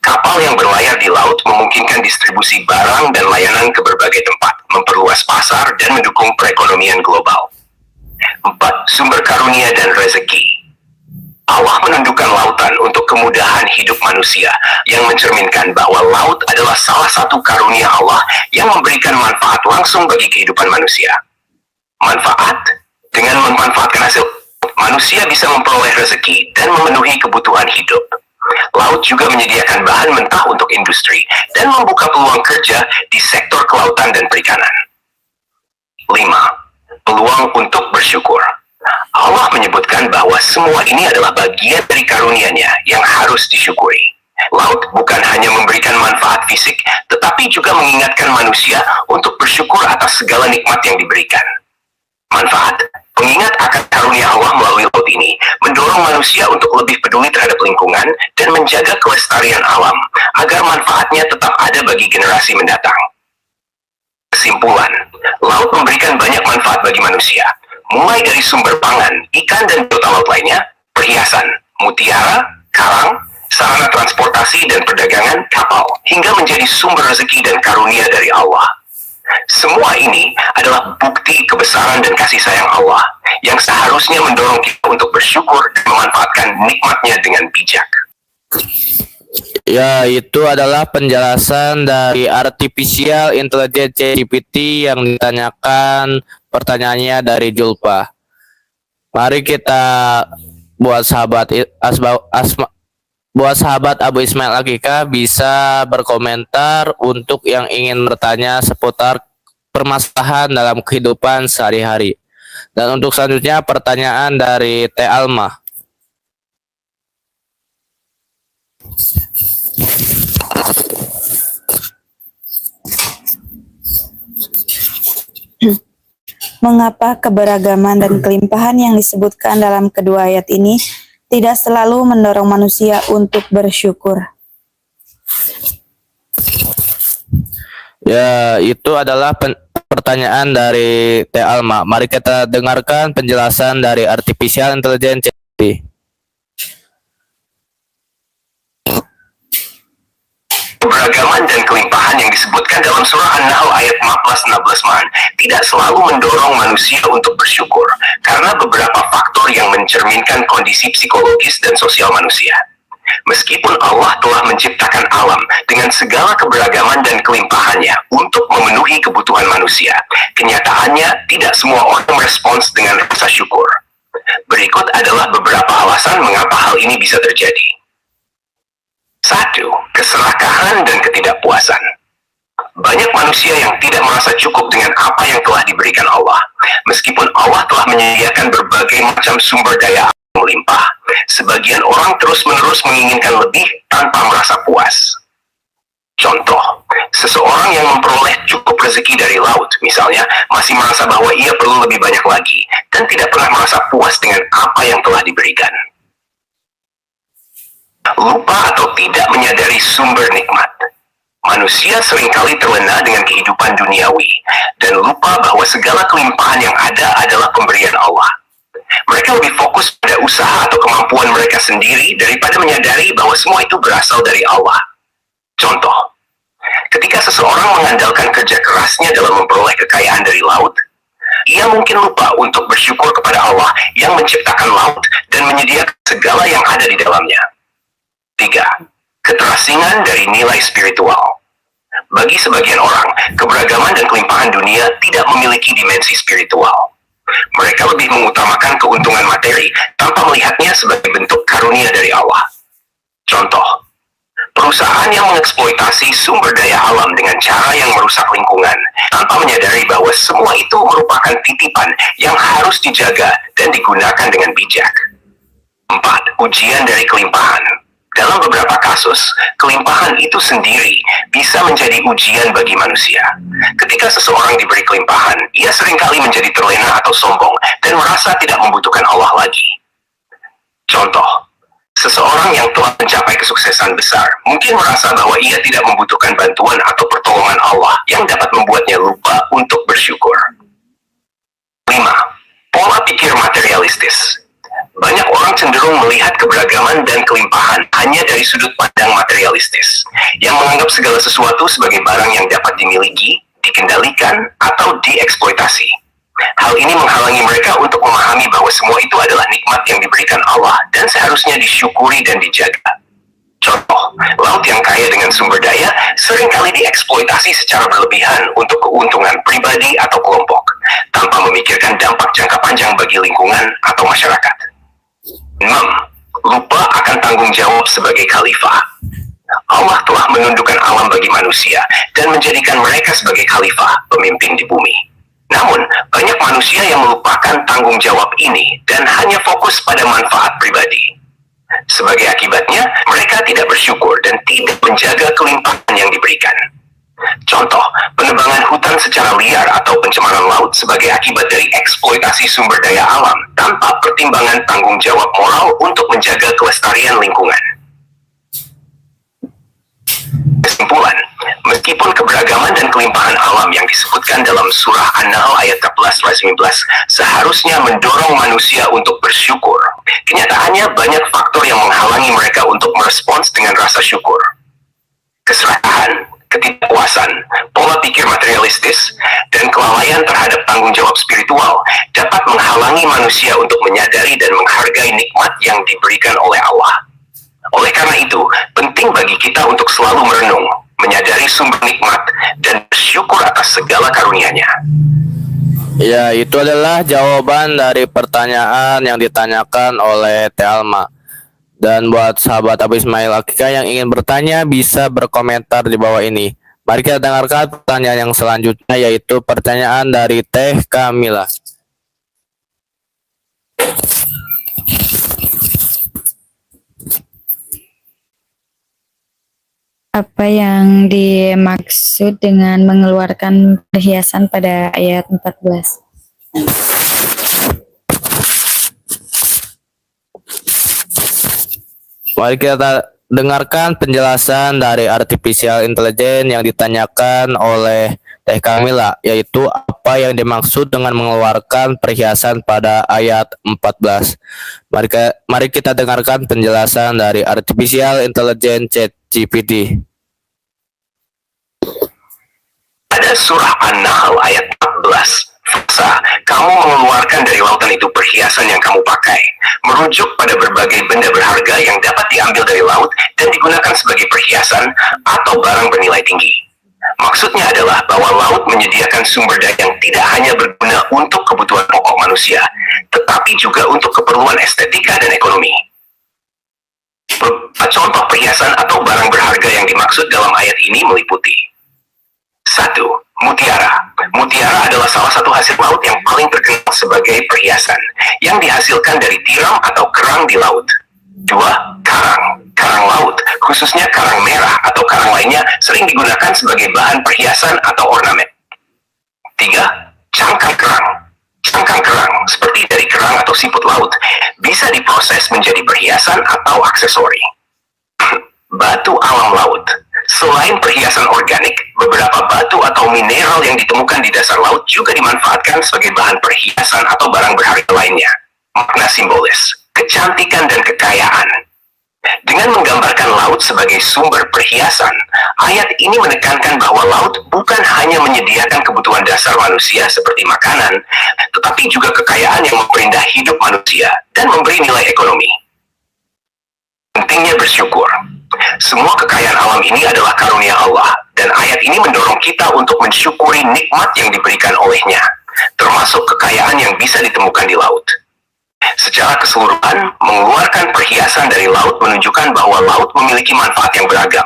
Kapal yang berlayar di laut memungkinkan distribusi barang dan layanan ke berbagai tempat, memperluas pasar, dan mendukung perekonomian global. 4. Sumber karunia dan rezeki. Allah menundukkan lautan untuk kemudahan hidup manusia, yang mencerminkan bahwa laut adalah salah satu karunia Allah yang memberikan manfaat langsung bagi kehidupan manusia. Manfaat. Dengan memanfaatkan hasil, manusia bisa memperoleh rezeki dan memenuhi kebutuhan hidup. Laut juga menyediakan bahan mentah untuk industri dan membuka peluang kerja di sektor kelautan dan perikanan. 5. Peluang untuk bersyukur. Allah menyebutkan bahwa semua ini adalah bagian dari karunia-Nya yang harus disyukuri. Laut bukan hanya memberikan manfaat fisik, tetapi juga mengingatkan manusia untuk bersyukur atas segala nikmat yang diberikan. Manfaat. Pengingat akan karunia Allah melalui laut ini mendorong manusia untuk lebih peduli terhadap lingkungan dan menjaga kelestarian alam, agar manfaatnya tetap ada bagi generasi mendatang. Kesimpulan, laut memberikan banyak manfaat bagi manusia, mulai dari sumber pangan, ikan dan biota laut lainnya, perhiasan, mutiara, karang, sarana transportasi dan perdagangan, kapal, hingga menjadi sumber rezeki dan karunia dari Allah. Semua ini adalah bukti kebesaran dan kasih sayang Allah yang seharusnya mendorong kita untuk bersyukur dan memanfaatkan nikmatnya dengan bijak. Ya, itu adalah penjelasan dari Artificial Intelligence ChatGPT yang ditanyakan pertanyaannya dari Julpa. Mari kita buat sahabat Abu Ismail Akika bisa berkomentar untuk yang ingin bertanya seputar permasalahan dalam kehidupan sehari-hari. Dan untuk selanjutnya pertanyaan dari Teh Alma. Mengapa keberagaman dan kelimpahan yang disebutkan dalam kedua ayat ini tidak selalu mendorong manusia untuk bersyukur? Ya, itu adalah pertanyaan dari Teh Alma. Mari kita dengarkan penjelasan dari Artificial Intelligence ChatGPT. Keberagaman dan kelimpahan yang disebutkan dalam surah An-Nahl ayat 15-16 tidak selalu mendorong manusia untuk bersyukur karena beberapa faktor yang mencerminkan kondisi psikologis dan sosial manusia. Meskipun Allah telah menciptakan alam dengan segala keberagaman dan kelimpahannya untuk memenuhi kebutuhan manusia, kenyataannya tidak semua orang merespons dengan rasa syukur. Berikut adalah beberapa alasan mengapa hal ini bisa terjadi. 1. Keserakahan dan ketidakpuasan. Banyak manusia yang tidak merasa cukup dengan apa yang telah diberikan Allah. Meskipun Allah telah menyediakan berbagai macam sumber daya melimpah, sebagian orang terus-menerus menginginkan lebih tanpa merasa puas. Contoh, seseorang yang memperoleh cukup rezeki dari laut, misalnya, masih merasa bahwa ia perlu lebih banyak lagi, dan tidak pernah merasa puas dengan apa yang telah diberikan. Lupa atau tidak menyadari sumber nikmat. Manusia seringkali terlena dengan kehidupan duniawi dan lupa bahwa segala kelimpahan yang ada adalah pemberian Allah. Mereka lebih fokus pada usaha atau kemampuan mereka sendiri daripada menyadari bahwa semua itu berasal dari Allah. Contoh, ketika seseorang mengandalkan kerja kerasnya dalam memperoleh kekayaan dari laut, ia mungkin lupa untuk bersyukur kepada Allah yang menciptakan laut dan menyediakan segala yang ada di dalamnya. 3. Keterasingan dari nilai spiritual. Bagi sebagian orang, keberagaman dan kelimpahan dunia tidak memiliki dimensi spiritual. Mereka lebih mengutamakan keuntungan materi tanpa melihatnya sebagai bentuk karunia dari Allah. Contoh, perusahaan yang mengeksploitasi sumber daya alam dengan cara yang merusak lingkungan tanpa menyadari bahwa semua itu merupakan titipan yang harus dijaga dan digunakan dengan bijak. 4. Ujian dari kelimpahan. Dalam beberapa kasus, kelimpahan itu sendiri bisa menjadi ujian bagi manusia. Ketika seseorang diberi kelimpahan, ia seringkali menjadi terlena atau sombong dan merasa tidak membutuhkan Allah lagi. Contoh, seseorang yang telah mencapai kesuksesan besar mungkin merasa bahwa ia tidak membutuhkan bantuan atau pertolongan Allah yang dapat membuatnya lupa untuk bersyukur. 5. Pola pikir materialistis. Banyak orang cenderung melihat keberagaman dan kelimpahan hanya dari sudut pandang materialistis, yang menganggap segala sesuatu sebagai barang yang dapat dimiliki, dikendalikan, atau dieksploitasi. Hal ini menghalangi mereka untuk memahami bahwa semua itu adalah nikmat yang diberikan Allah dan seharusnya disyukuri dan dijaga. Contoh, laut yang kaya dengan sumber daya seringkali dieksploitasi secara berlebihan untuk keuntungan pribadi atau kelompok, tanpa memikirkan dampak jangka panjang bagi lingkungan atau masyarakat. 6. Lupa akan tanggung jawab sebagai khalifah. Allah telah menundukkan alam bagi manusia dan menjadikan mereka sebagai khalifah, pemimpin di bumi. Namun, banyak manusia yang melupakan tanggung jawab ini dan hanya fokus pada manfaat pribadi. Sebagai akibatnya, mereka tidak bersyukur dan tidak menjaga kelimpahan yang diberikan. Contoh, penebangan hutan secara liar atau pencemaran laut sebagai akibat dari eksploitasi sumber daya alam tanpa pertimbangan tanggung jawab moral untuk menjaga kelestarian lingkungan. Kesimpulan, meskipun keberagaman dan kelimpahan alam yang disebutkan dalam surah An-Nahl ayat 14-19 seharusnya mendorong manusia untuk bersyukur, kenyataannya banyak faktor yang menghalangi mereka untuk merespons dengan rasa syukur. Keserakahan, ketidakpuasan, pola pikir materialistis, dan kelalaian terhadap tanggung jawab spiritual dapat menghalangi manusia untuk menyadari dan menghargai nikmat yang diberikan oleh Allah. Oleh karena itu, penting bagi kita untuk selalu merenung, menyadari sumber nikmat, dan bersyukur atas segala karunia-Nya. Ya, itu adalah jawaban dari pertanyaan yang ditanyakan oleh Teh Alma. Dan buat sahabat Abu Ismail Akika yang ingin bertanya bisa berkomentar di bawah ini. Mari kita dengarkan pertanyaan yang selanjutnya, yaitu pertanyaan dari Teh Kamila. Apa yang dimaksud dengan mengeluarkan perhiasan pada ayat 14? Mari kita dengarkan penjelasan dari Artificial Intelligence yang ditanyakan oleh Teh Kamila, yaitu apa yang dimaksud dengan mengeluarkan perhiasan pada ayat 14. Mari kita dengarkan penjelasan dari Artificial Intelligence ChatGPT. Pada surah An-Nahl ayat 14, Fasa, kamu mengeluarkan dari lautan itu perhiasan yang kamu pakai, merujuk pada berbagai benda berharga yang dapat diambil dari laut dan digunakan sebagai perhiasan atau barang bernilai tinggi. Maksudnya adalah bahwa laut menyediakan sumber daya yang tidak hanya berguna untuk kebutuhan pokok manusia, tetapi juga untuk keperluan estetika dan ekonomi. Contoh perhiasan atau barang berharga yang dimaksud dalam ayat ini meliputi: 1. Mutiara. Mutiara adalah salah satu hasil laut yang paling terkenal sebagai perhiasan, yang dihasilkan dari tiram atau kerang di laut. 2. Karang. Karang laut, khususnya karang merah atau karang lainnya, sering digunakan sebagai bahan perhiasan atau ornamen. 3. Cangkang kerang. Cangkang kerang, seperti dari kerang atau siput laut, bisa diproses menjadi perhiasan atau aksesori. Batu alam laut. Selain perhiasan organik, beberapa batu atau mineral yang ditemukan di dasar laut juga dimanfaatkan sebagai bahan perhiasan atau barang berharga lainnya. Makna simbolis, kecantikan dan kekayaan. Dengan menggambarkan laut sebagai sumber perhiasan, ayat ini menekankan bahwa laut bukan hanya menyediakan kebutuhan dasar manusia seperti makanan, tetapi juga kekayaan yang memperindah hidup manusia dan memberi nilai ekonomi. Pentingnya bersyukur. Semua kekayaan alam ini adalah karunia Allah, dan ayat ini mendorong kita untuk mensyukuri nikmat yang diberikan olehnya, termasuk kekayaan yang bisa ditemukan di laut. Secara keseluruhan, mengeluarkan perhiasan dari laut menunjukkan bahwa laut memiliki manfaat yang beragam,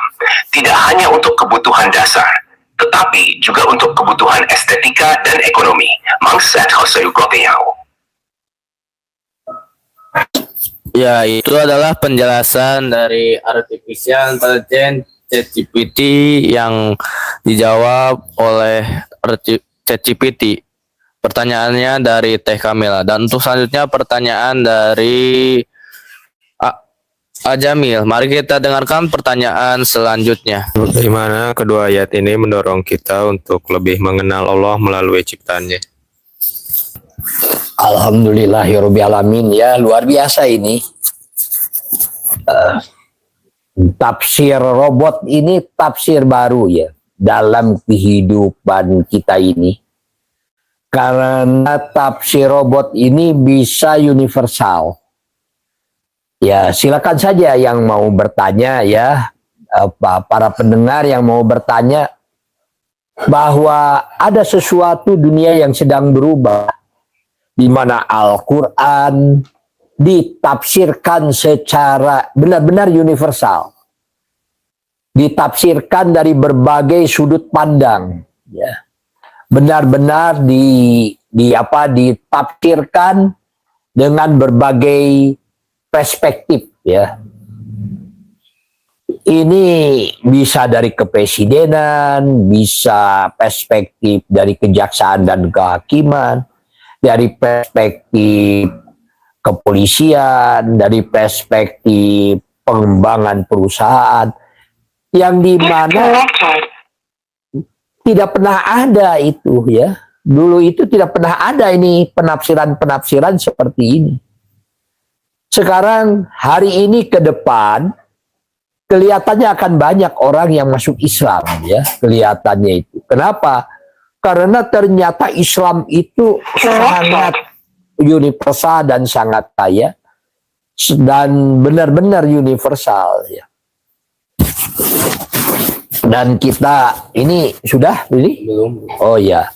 tidak hanya untuk kebutuhan dasar, tetapi juga untuk kebutuhan estetika dan ekonomi. Mangsat Hosayukoteau. Ya, itu adalah penjelasan dari Artificial Intelligence ChatGPT yang dijawab oleh ChatGPT. Pertanyaannya dari Teh Kamila. Dan untuk selanjutnya pertanyaan dari Jamil. Mari kita dengarkan pertanyaan selanjutnya. Bagaimana kedua ayat ini mendorong kita untuk lebih mengenal Allah melalui ciptaannya? Alhamdulillahirrabbilalamin, ya luar biasa ini. Tafsir robot ini tafsir baru ya dalam kehidupan kita ini. Karena tafsir robot ini bisa universal. Ya silakan saja yang mau bertanya ya, para pendengar yang mau bertanya bahwa ada sesuatu dunia yang sedang berubah, di mana Al-Quran ditafsirkan secara benar-benar universal, ditafsirkan dari berbagai sudut pandang, ya, benar-benar ditafsirkan dengan berbagai perspektif, ya. Ini bisa dari kepresidenan, bisa perspektif dari kejaksaan dan kehakiman, dari perspektif kepolisian, dari perspektif pengembangan perusahaan, yang dimana tidak pernah ada itu ya. Dulu itu tidak pernah ada ini penafsiran-penafsiran seperti ini. Sekarang hari ini ke depan kelihatannya akan banyak orang yang masuk Islam ya, kelihatannya itu. Kenapa? Karena ternyata Islam itu sangat universal dan sangat kaya dan benar-benar universal ya. Dan kita ini sudah ini belum? Oh ya.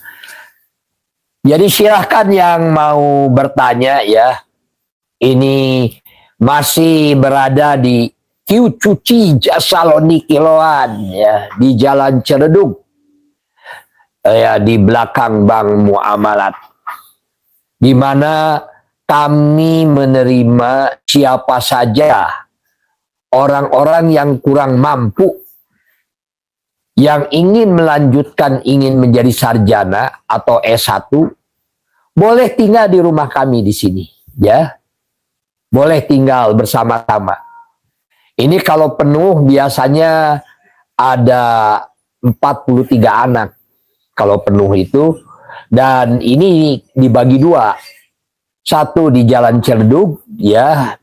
Jadi silahkan yang mau bertanya ya. Ini masih berada di Cuci Saloniki Loan ya, di Jalan Celedug. Ya, di belakang Bank Muamalat, di mana kami menerima siapa saja orang-orang yang kurang mampu, yang ingin melanjutkan, ingin menjadi sarjana atau S1, boleh tinggal di rumah kami di sini, ya, boleh tinggal bersama-sama. Ini kalau penuh biasanya ada 43 anak. kalau penuh itu. Dan ini dibagi dua. Satu di Jalan Cerdug, ya,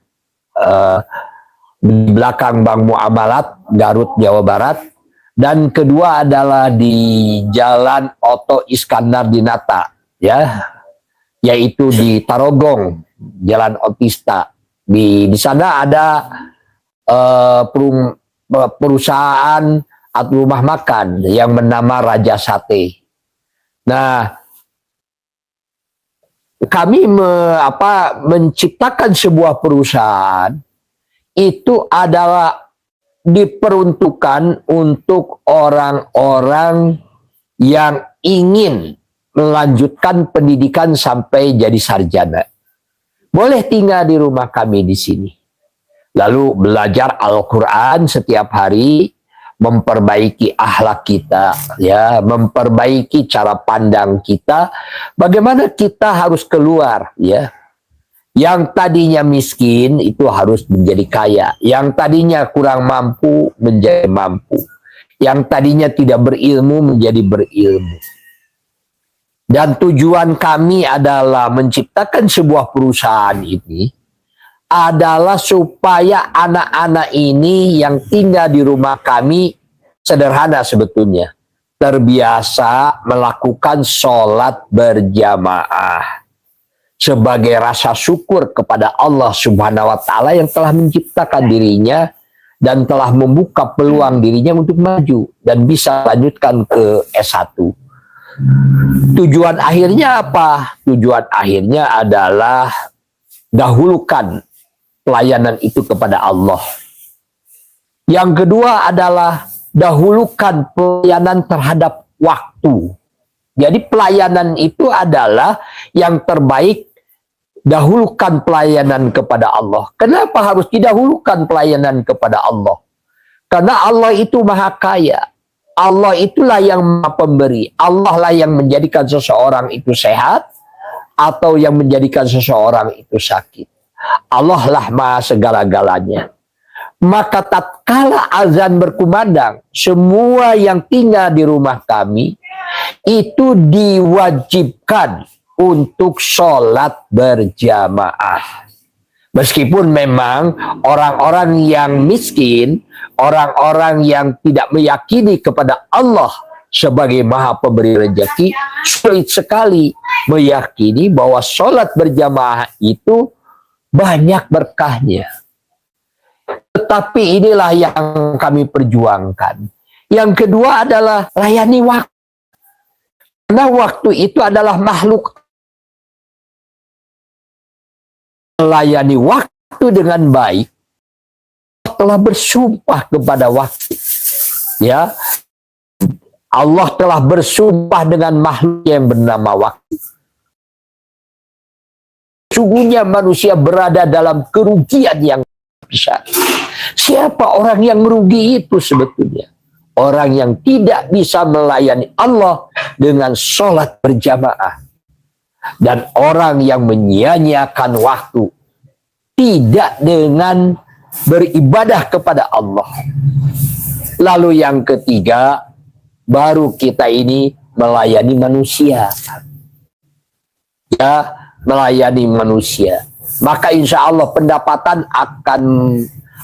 di belakang Bank Muamalat, Garut, Jawa Barat. Dan kedua adalah di Jalan Oto Iskandar Dinata, ya, yaitu di Tarogong, Jalan Otista. Di sana ada perusahaan atau rumah makan yang bernama Raja Sate. Nah, kami menciptakan sebuah perusahaan itu adalah diperuntukkan untuk orang-orang yang ingin melanjutkan pendidikan sampai jadi sarjana. Boleh tinggal di rumah kami di sini. Lalu belajar Al-Quran setiap hari, memperbaiki akhlak kita, ya, memperbaiki cara pandang kita. Bagaimana kita harus keluar, ya. Yang tadinya miskin itu harus menjadi kaya. Yang tadinya kurang mampu menjadi mampu. Yang tadinya tidak berilmu menjadi berilmu. Dan tujuan kami adalah menciptakan sebuah perusahaan ini adalah supaya anak-anak ini yang tinggal di rumah kami, sederhana sebetulnya, terbiasa melakukan sholat berjamaah sebagai rasa syukur kepada Allah Subhanahu wa Ta'ala yang telah menciptakan dirinya dan telah membuka peluang dirinya untuk maju dan bisa lanjutkan ke S1. Tujuan akhirnya apa? Tujuan akhirnya adalah dahulukan pelayanan itu kepada Allah. Yang kedua adalah dahulukan pelayanan terhadap waktu. Jadi pelayanan itu adalah yang terbaik, dahulukan pelayanan kepada Allah. Kenapa harus didahulukan pelayanan kepada Allah? Karena Allah itu maha kaya. Allah itulah yang maha pemberi. Allah lah yang menjadikan seseorang itu sehat atau yang menjadikan seseorang itu sakit. Allah lah maha segala-galanya. Maka tatkala azan berkumandang, semua yang tinggal di rumah kami itu diwajibkan untuk sholat berjamaah. Meskipun memang orang-orang yang miskin, orang-orang yang tidak meyakini kepada Allah sebagai maha pemberi rezeki, sulit sekali meyakini bahwa sholat berjamaah itu banyak berkahnya. Tetapi inilah yang kami perjuangkan. Yang kedua adalah layani waktu. Karena waktu itu adalah makhluk. Melayani waktu dengan baik. Allah telah bersumpah kepada waktu. Ya, Allah telah bersumpah dengan makhluk yang bernama waktu. Sungguhnya manusia berada dalam kerugian yang besar. Siapa orang yang merugi itu sebetulnya? Orang yang tidak bisa melayani Allah dengan sholat berjamaah. Dan orang yang menyia-nyiakan waktu. Tidak dengan beribadah kepada Allah. Lalu yang ketiga, baru kita ini melayani manusia. Ya, melayani manusia. Maka insya Allah pendapatan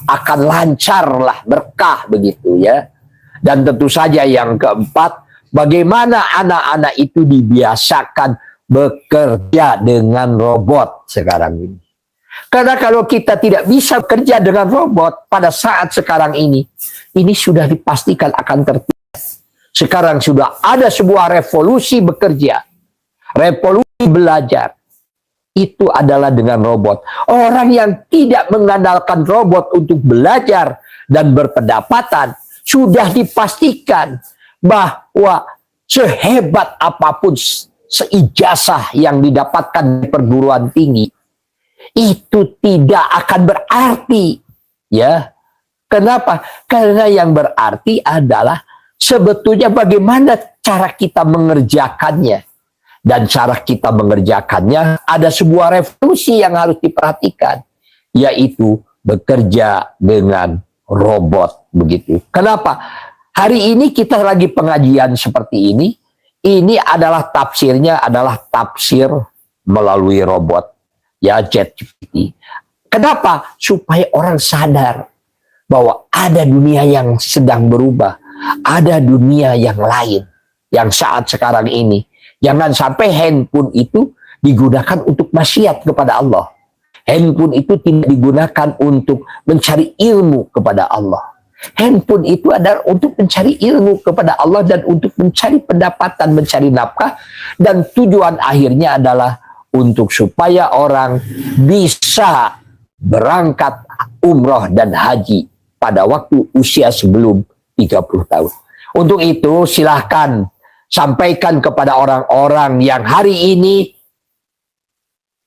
akan lancar lah, berkah begitu ya. Dan tentu saja yang keempat, bagaimana anak-anak itu dibiasakan bekerja dengan robot sekarang ini. Karena kalau kita tidak bisa bekerja dengan robot pada saat sekarang ini sudah dipastikan akan tertinggal. Sekarang sudah ada sebuah revolusi bekerja, revolusi belajar. Itu adalah dengan robot. Orang yang tidak mengandalkan robot untuk belajar dan berpendapatan sudah dipastikan bahwa sehebat apapun seijazah yang didapatkan di perguruan tinggi itu tidak akan berarti, ya. Kenapa? Karena yang berarti adalah sebetulnya bagaimana cara kita mengerjakannya. Dan cara kita mengerjakannya ada sebuah revolusi yang harus diperhatikan, yaitu bekerja dengan robot begitu. Kenapa? Hari ini kita lagi pengajian seperti ini ini adalah tafsirnya adalah tafsir melalui robot, ya ChatGPT. Kenapa? Supaya orang sadar bahwa ada dunia yang sedang berubah, ada dunia yang lain yang saat sekarang ini. Jangan sampai handphone itu digunakan untuk maksiat kepada Allah. Handphone itu tidak digunakan untuk mencari ilmu kepada Allah. Handphone itu adalah untuk mencari ilmu kepada Allah dan untuk mencari pendapatan, mencari nafkah, dan tujuan akhirnya adalah untuk supaya orang bisa berangkat umroh dan haji pada waktu usia sebelum 30 tahun. Untuk itu silahkan sampaikan kepada orang-orang yang hari ini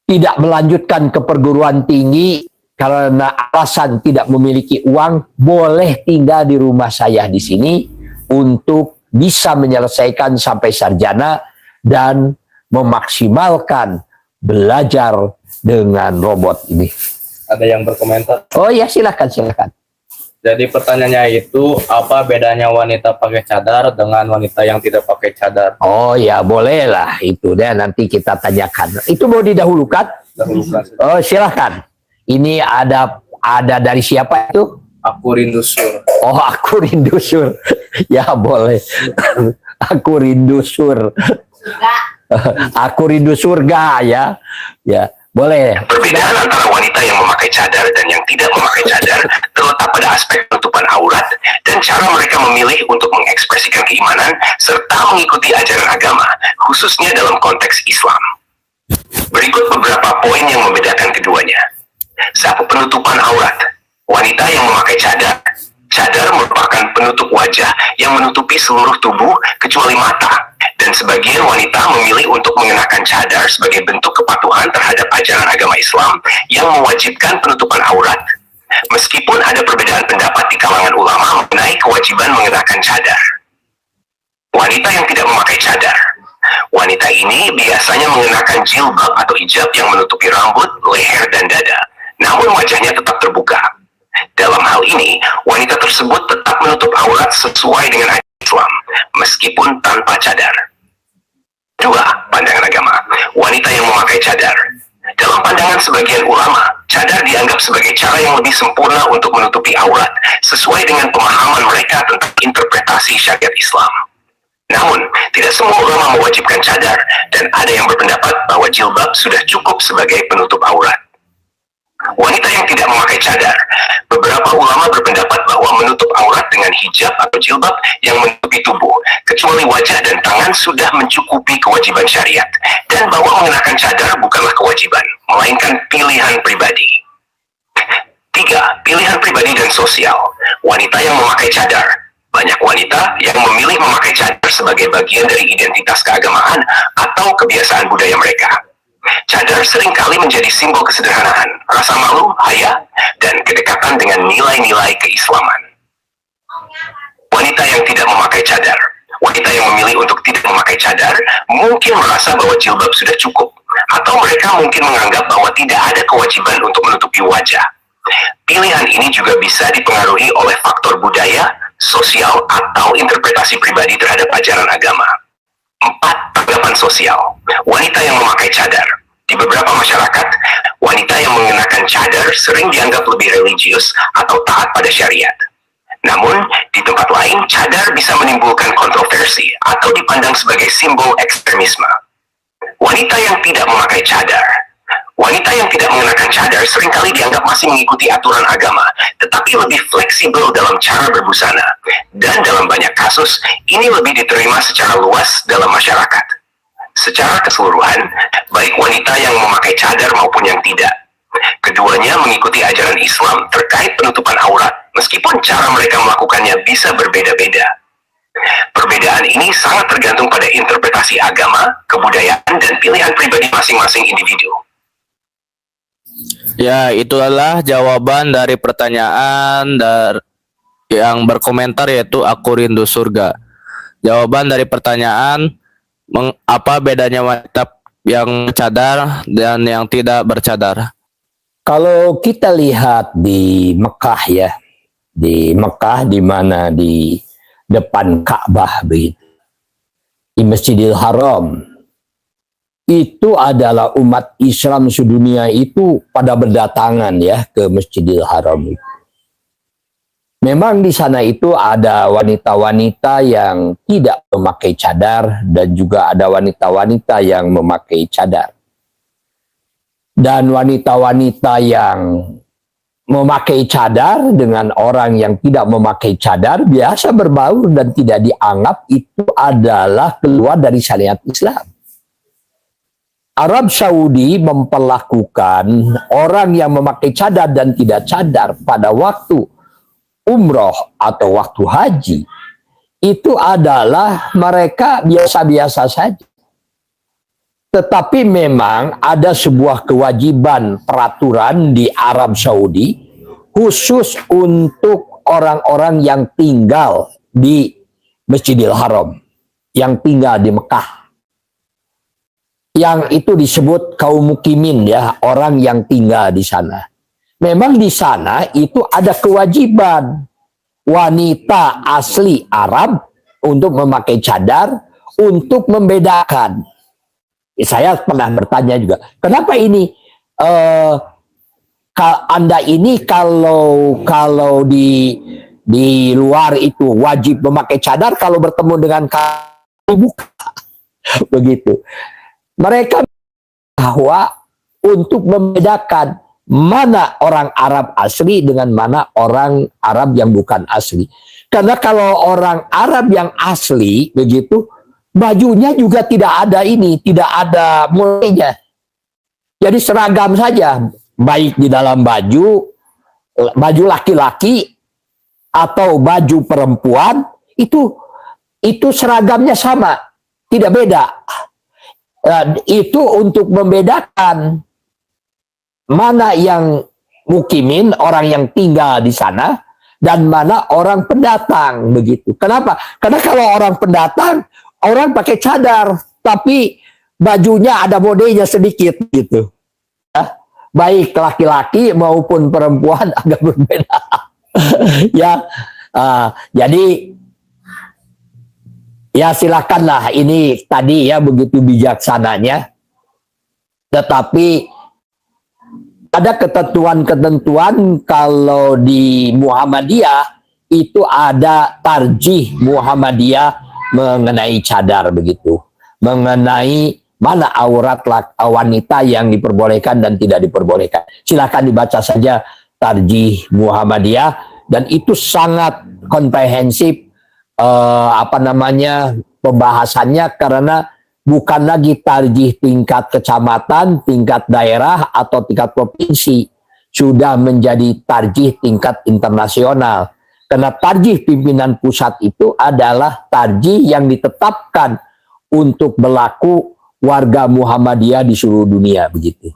tidak melanjutkan ke perguruan tinggi karena alasan tidak memiliki uang, boleh tinggal di rumah saya di sini untuk bisa menyelesaikan sampai sarjana dan memaksimalkan belajar dengan robot ini. Ada yang berkomentar. Oh ya, silakan. Jadi pertanyaannya itu, apa bedanya wanita pakai cadar dengan wanita yang tidak pakai cadar? Oh ya, bolehlah itu deh, nanti kita tanyakan. Itu mau didahulukan? Oh, silakan. Ini ada dari siapa itu? Aku rindu sur. Oh, aku rindu sur. Ya boleh. Aku rindu sur. Aku rindu surga ya. Ya, boleh. Perbedaan antara wanita yang memakai cadar dan yang tidak memakai cadar terletak pada aspek penutupan aurat dan cara mereka memilih untuk mengekspresikan keimanan serta mengikuti ajaran agama, khususnya dalam konteks Islam. Berikut beberapa poin yang membedakan keduanya. 1. Penutupan aurat. Wanita yang memakai cadar. Cadar merupakan penutup wajah yang menutupi seluruh tubuh kecuali mata. Dan sebagian wanita memilih untuk mengenakan cadar sebagai bentuk kepatuhan terhadap ajaran agama Islam yang mewajibkan penutupan aurat. Meskipun ada perbedaan pendapat di kalangan ulama mengenai kewajiban mengenakan cadar. Wanita yang tidak memakai cadar. Wanita ini biasanya mengenakan jilbab atau hijab yang menutupi rambut, leher, dan dada. Namun wajahnya tetap terbuka. Dalam hal ini, wanita tersebut tetap menutup aurat sesuai dengan ajaran Islam, meskipun tanpa cadar. 2. Pandangan agama. Wanita yang memakai cadar. Dalam pandangan sebagian ulama, cadar dianggap sebagai cara yang lebih sempurna untuk menutupi aurat, sesuai dengan pemahaman mereka tentang interpretasi syariat Islam. Namun, tidak semua ulama mewajibkan cadar, dan ada yang berpendapat bahwa jilbab sudah cukup sebagai penutup aurat. Wanita yang tidak memakai cadar. Beberapa ulama berpendapat bahwa menutup aurat dengan hijab atau jilbab yang menutupi tubuh, kecuali wajah dan tangan sudah mencukupi kewajiban syariat, dan bahwa mengenakan cadar bukanlah kewajiban, melainkan pilihan pribadi. 3. Pilihan pribadi dan sosial. Wanita yang memakai cadar. Banyak wanita yang memilih memakai cadar sebagai bagian dari identitas keagamaan atau kebiasaan budaya mereka. Cadar seringkali menjadi simbol kesederhanaan, rasa malu, haya, dan kedekatan dengan nilai-nilai keislaman. Wanita yang tidak memakai cadar. Wanita yang memilih untuk tidak memakai cadar mungkin merasa bahwa jilbab sudah cukup, atau mereka mungkin menganggap bahwa tidak ada kewajiban untuk menutupi wajah. Pilihan ini juga bisa dipengaruhi oleh faktor budaya, sosial, atau interpretasi pribadi terhadap ajaran agama. 4. Tanggapan sosial. Wanita yang memakai cadar. Di beberapa masyarakat, wanita yang mengenakan cadar sering dianggap lebih religius atau taat pada syariat. Namun, di tempat lain, cadar bisa menimbulkan kontroversi atau dipandang sebagai simbol ekstremisme. Wanita yang tidak memakai cadar. Wanita yang tidak mengenakan cadar seringkali dianggap masih mengikuti aturan agama, tetapi lebih fleksibel dalam cara berbusana. Dan dalam banyak kasus, ini lebih diterima secara luas dalam masyarakat. Secara keseluruhan, baik wanita yang memakai cadar maupun yang tidak, keduanya mengikuti ajaran Islam terkait penutupan aurat, meskipun cara mereka melakukannya bisa berbeda-beda. Perbedaan ini sangat tergantung pada interpretasi agama, kebudayaan, dan pilihan pribadi masing-masing individu. Ya, itu adalah jawaban dari pertanyaan yang berkomentar, yaitu aku rindu surga. Jawaban dari pertanyaan, apa bedanya wanita yang cadar dan yang tidak bercadar? Kalau kita lihat di Mekah ya, di Mekah di mana di depan Ka'bah begitu. di Masjidil Haram. Itu adalah umat Islam sedunia itu pada berdatangan ya ke Masjidil Haram itu. Memang di sana itu ada wanita-wanita yang tidak memakai cadar dan juga ada wanita-wanita yang memakai cadar. Dan wanita-wanita yang memakai cadar dengan orang yang tidak memakai cadar biasa berbaur dan tidak dianggap itu adalah keluar dari syariat Islam. Arab Saudi memperlakukan orang yang memakai cadar dan tidak cadar pada waktu umroh atau waktu haji itu adalah mereka biasa-biasa saja. Tetapi memang ada sebuah kewajiban peraturan di Arab Saudi khusus untuk orang-orang yang tinggal di Masjidil Haram, yang tinggal di Mekah. Yang itu disebut kaum mukimin ya, orang yang tinggal di sana. Memang di sana itu ada kewajiban wanita asli Arab untuk memakai cadar untuk membedakan. Saya pernah bertanya juga, kenapa ini Anda ini kalau di luar itu wajib memakai cadar, kalau bertemu dengan kamu buka begitu. Mereka bahwa untuk membedakan mana orang Arab asli dengan mana orang Arab yang bukan asli. Karena kalau orang Arab yang asli begitu, bajunya juga tidak ada tidak ada mulainya. Jadi seragam saja, baik di dalam baju laki-laki atau baju perempuan, itu seragamnya sama, tidak beda. Itu untuk membedakan mana yang mukimin, orang yang tinggal di sana, dan mana orang pendatang begitu. Kenapa? Karena kalau orang pendatang, orang pakai cadar, tapi bajunya ada modenya sedikit gitu. Ya, baik laki-laki maupun perempuan agak berbeda. Ya, jadi ya silakanlah, ini tadi ya begitu bijaksananya. Tetapi ada ketentuan-ketentuan kalau di Muhammadiyah itu ada tarjih Muhammadiyah mengenai cadar begitu. Mengenai mana aurat wanita yang diperbolehkan dan tidak diperbolehkan. Silakan dibaca saja tarjih Muhammadiyah dan itu sangat komprehensif pembahasannya, karena bukan lagi tarjih tingkat kecamatan, tingkat daerah, atau tingkat provinsi. Sudah menjadi tarjih tingkat internasional. Karena tarjih pimpinan pusat itu adalah tarjih yang ditetapkan untuk berlaku warga Muhammadiyah di seluruh dunia begitu.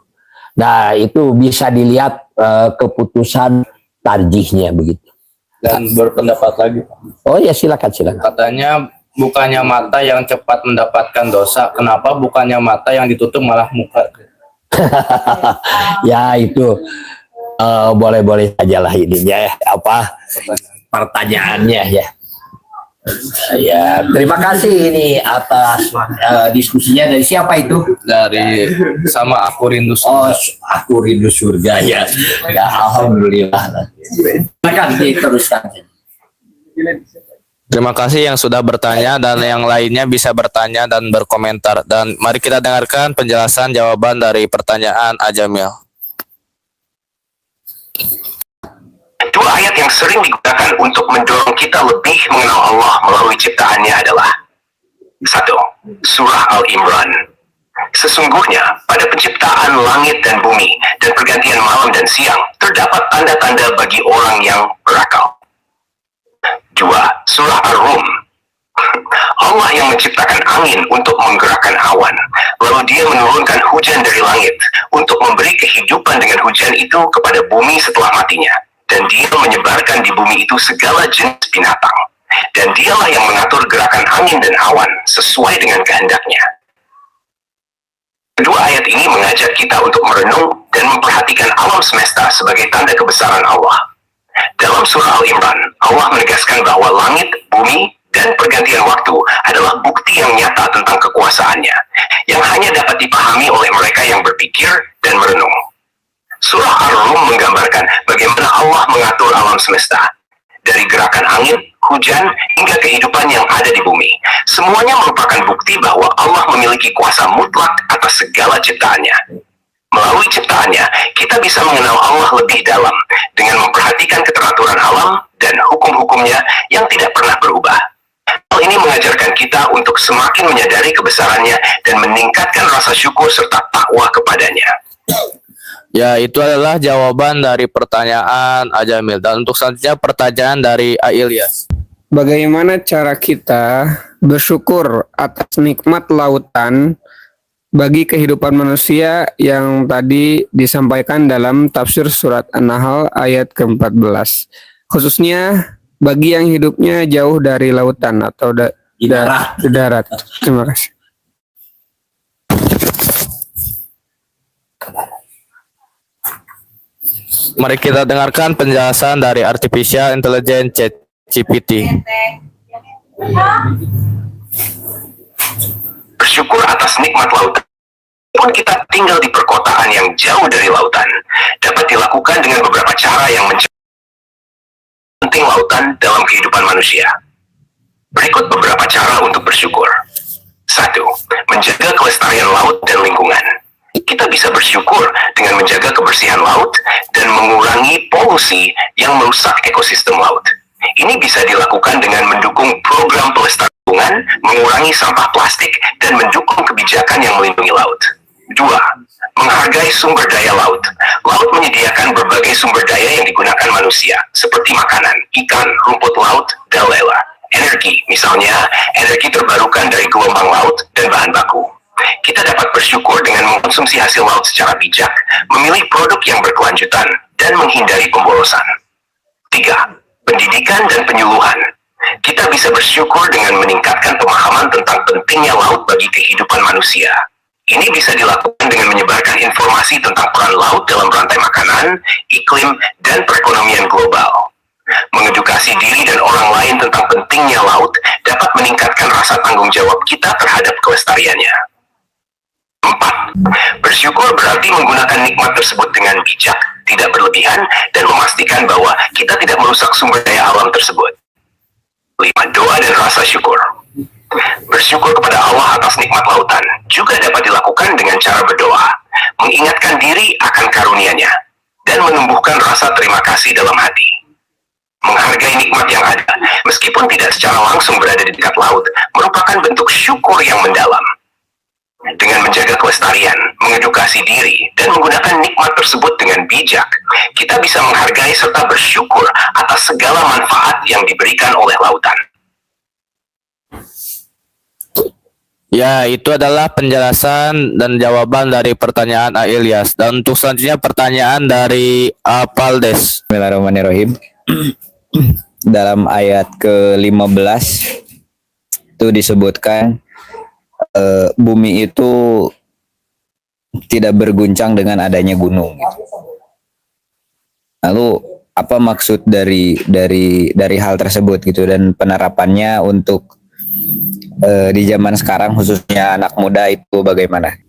Nah, itu bisa dilihat keputusan tarjihnya begitu. Dan berpendapat lagi. Oh ya, silakan. Katanya bukannya mata yang cepat mendapatkan dosa, kenapa bukannya mata yang ditutup malah muka? Ya itu boleh-boleh saja lah ininya ya, pertanyaannya ya. Ya, terima kasih ini atas diskusinya. Dari siapa itu? Dari sama Aku Rindu Surga. Oh, Aku Rindu Surga ya. Ya, alhamdulillah. Silakan diteruskan. Terima kasih yang sudah bertanya, dan yang lainnya bisa bertanya dan berkomentar. Dan mari kita dengarkan penjelasan jawaban dari pertanyaan Ajamil. Dua ayat yang sering digunakan untuk mendorong kita lebih mengenal Allah melalui ciptaannya adalah: 1. Surah Al-Imran. Sesungguhnya pada penciptaan langit dan bumi dan pergantian malam dan siang terdapat tanda-tanda bagi orang yang berakal. 2. Surah Ar-Rum. Allah yang menciptakan angin untuk menggerakkan awan, lalu dia menurunkan hujan dari langit untuk memberi kehidupan dengan hujan itu kepada bumi setelah matinya. Dan dia menyebarkan di bumi itu segala jenis binatang. Dan dialah yang mengatur gerakan angin dan awan sesuai dengan kehendaknya. Kedua ayat ini mengajak kita untuk merenung dan memperhatikan alam semesta sebagai tanda kebesaran Allah. Dalam surah Al-Imran, Allah menegaskan bahwa langit, bumi, dan pergantian waktu adalah bukti yang nyata tentang kekuasaannya, yang hanya dapat dipahami oleh mereka yang berpikir dan merenung. Surah Ar-Rum menggambarkan bagaimana Allah mengatur alam semesta, dari gerakan angin, hujan, hingga kehidupan yang ada di bumi. Semuanya merupakan bukti bahwa Allah memiliki kuasa mutlak atas segala ciptaannya. Melalui ciptaannya, kita bisa mengenal Allah lebih dalam dengan memperhatikan keteraturan alam dan hukum-hukumnya yang tidak pernah berubah. Hal ini mengajarkan kita untuk semakin menyadari kebesarannya dan meningkatkan rasa syukur serta takwa kepadanya. Ya, itu adalah jawaban dari pertanyaan Ajamil. Dan untuk selanjutnya pertanyaan dari A. Ilyas. Bagaimana cara kita bersyukur atas nikmat lautan bagi kehidupan manusia yang tadi disampaikan dalam tafsir surat An-Nahl ayat ke-14. Khususnya bagi yang hidupnya jauh dari lautan atau di darat. Terima kasih. Mari kita dengarkan penjelasan dari Artificial Intelligence ChatGPT. Bersyukur atas nikmat lautan. Pun kita tinggal di perkotaan yang jauh dari lautan, dapat dilakukan dengan beberapa cara yang penting lautan dalam kehidupan manusia. Berikut beberapa cara untuk bersyukur. 1. Menjaga kelestarian laut dan lingkungan. Kita bisa bersyukur dengan menjaga kebersihan laut dan mengurangi polusi yang merusak ekosistem laut. Ini bisa dilakukan dengan mendukung program pelestarian lingkungan, mengurangi sampah plastik, dan mendukung kebijakan yang melindungi laut. 2. Menghargai sumber daya laut. Laut menyediakan berbagai sumber daya yang digunakan manusia, seperti makanan, ikan, rumput laut, dan lain-lain. Energi, misalnya energi terbarukan dari gelombang laut dan bahan baku. Kita dapat bersyukur dengan mengkonsumsi hasil laut secara bijak, memilih produk yang berkelanjutan, dan menghindari pemborosan. 3. Pendidikan dan penyuluhan. Kita bisa bersyukur dengan meningkatkan pemahaman tentang pentingnya laut bagi kehidupan manusia. Ini bisa dilakukan dengan menyebarkan informasi tentang peran laut dalam rantai makanan, iklim, dan perekonomian global. Mengedukasi diri dan orang lain tentang pentingnya laut dapat meningkatkan rasa tanggung jawab kita terhadap kelestariannya. 4. Bersyukur berarti menggunakan nikmat tersebut dengan bijak, tidak berlebihan, dan memastikan bahwa kita tidak merusak sumber daya alam tersebut. 5. Doa dan rasa syukur. Bersyukur kepada Allah atas nikmat lautan juga dapat dilakukan dengan cara berdoa, mengingatkan diri akan karunia-Nya, dan menumbuhkan rasa terima kasih dalam hati. Menghargai nikmat yang ada, meskipun tidak secara langsung berada di dekat laut, merupakan bentuk syukur yang mendalam. Dengan menjaga kelestarian, mengedukasi diri, dan menggunakan nikmat tersebut dengan bijak, kita bisa menghargai serta bersyukur atas segala manfaat yang diberikan oleh lautan. Ya, itu adalah penjelasan dan jawaban dari pertanyaan A. Ilyas. Dan untuk selanjutnya pertanyaan dari A. Paldes. Bismillahirrahmanirrahim. Dalam ayat ke-15 itu disebutkan bumi itu tidak berguncang dengan adanya gunung. Lalu apa maksud dari hal tersebut gitu, dan penerapannya untuk di zaman sekarang khususnya anak muda itu bagaimana?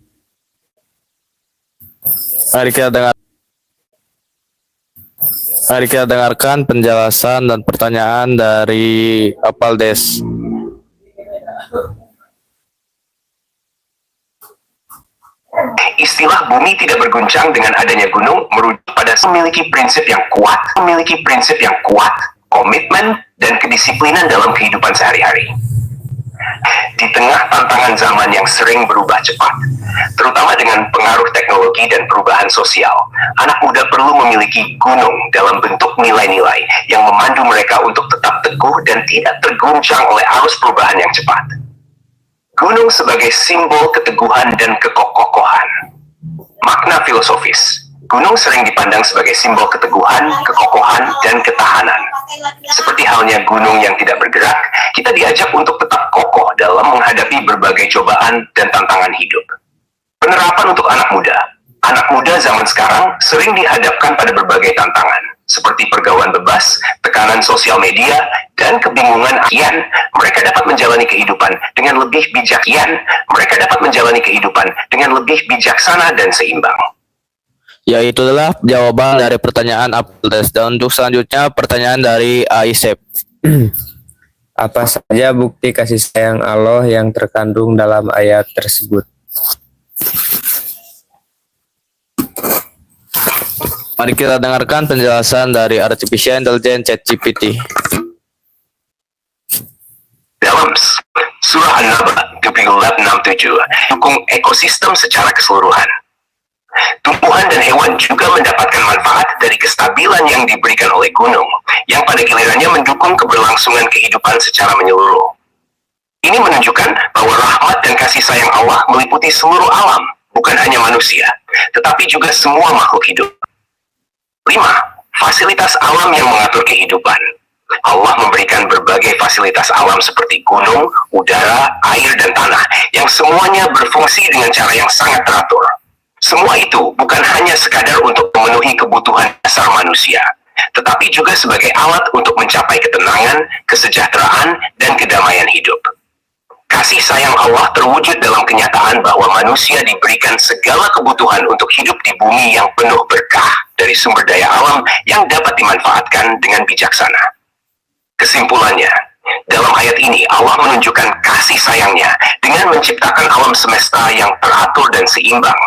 Mari kita dengarkan penjelasan dan pertanyaan dari Apaldes. Istilah bumi tidak berguncang dengan adanya gunung merujuk pada memiliki prinsip yang kuat, komitmen, dan kedisiplinan dalam kehidupan sehari-hari. Di tengah tantangan zaman yang sering berubah cepat, terutama dengan pengaruh teknologi dan perubahan sosial, anak muda perlu memiliki gunung dalam bentuk nilai-nilai yang memandu mereka untuk tetap teguh dan tidak terguncang oleh arus perubahan yang cepat. Gunung sebagai simbol keteguhan dan kekokohan. Makna filosofis. Gunung sering dipandang sebagai simbol keteguhan, kekokohan, dan ketahanan. Seperti halnya gunung yang tidak bergerak, kita diajak untuk tetap kokoh dalam menghadapi berbagai cobaan dan tantangan hidup. Penerapan untuk anak muda. Anak muda zaman sekarang sering dihadapkan pada berbagai tantangan, seperti pergaulan bebas, tekanan sosial media, dan kebingungan. Mereka dapat menjalani kehidupan dengan lebih bijaksana dan seimbang. Ya, itulah jawaban dari pertanyaan Apoltes. Dan untuk selanjutnya pertanyaan dari Aisep. Apa saja bukti kasih sayang Allah yang terkandung dalam ayat tersebut? Mari kita dengarkan penjelasan dari Artificial Intelligence ChatGPT. Dalam surah An-Naba 3867, dukung ekosistem secara keseluruhan. Tumbuhan dan hewan juga mendapatkan manfaat dari kestabilan yang diberikan oleh gunung, yang pada gilirannya mendukung keberlangsungan kehidupan secara menyeluruh. Ini menunjukkan bahwa rahmat dan kasih sayang Allah meliputi seluruh alam, bukan hanya manusia, tetapi juga semua makhluk hidup. 5. Fasilitas alam yang mengatur kehidupan. Allah memberikan berbagai fasilitas alam seperti gunung, udara, air, dan tanah, yang semuanya berfungsi dengan cara yang sangat teratur. Semua itu bukan hanya sekadar untuk memenuhi kebutuhan dasar manusia, tetapi juga sebagai alat untuk mencapai ketenangan, kesejahteraan, dan kedamaian hidup. Kasih sayang Allah terwujud dalam kenyataan bahwa manusia diberikan segala kebutuhan untuk hidup di bumi yang penuh berkah dari sumber daya alam yang dapat dimanfaatkan dengan bijaksana. Kesimpulannya, dalam ayat ini Allah menunjukkan kasih sayangnya dengan menciptakan alam semesta yang teratur dan seimbang,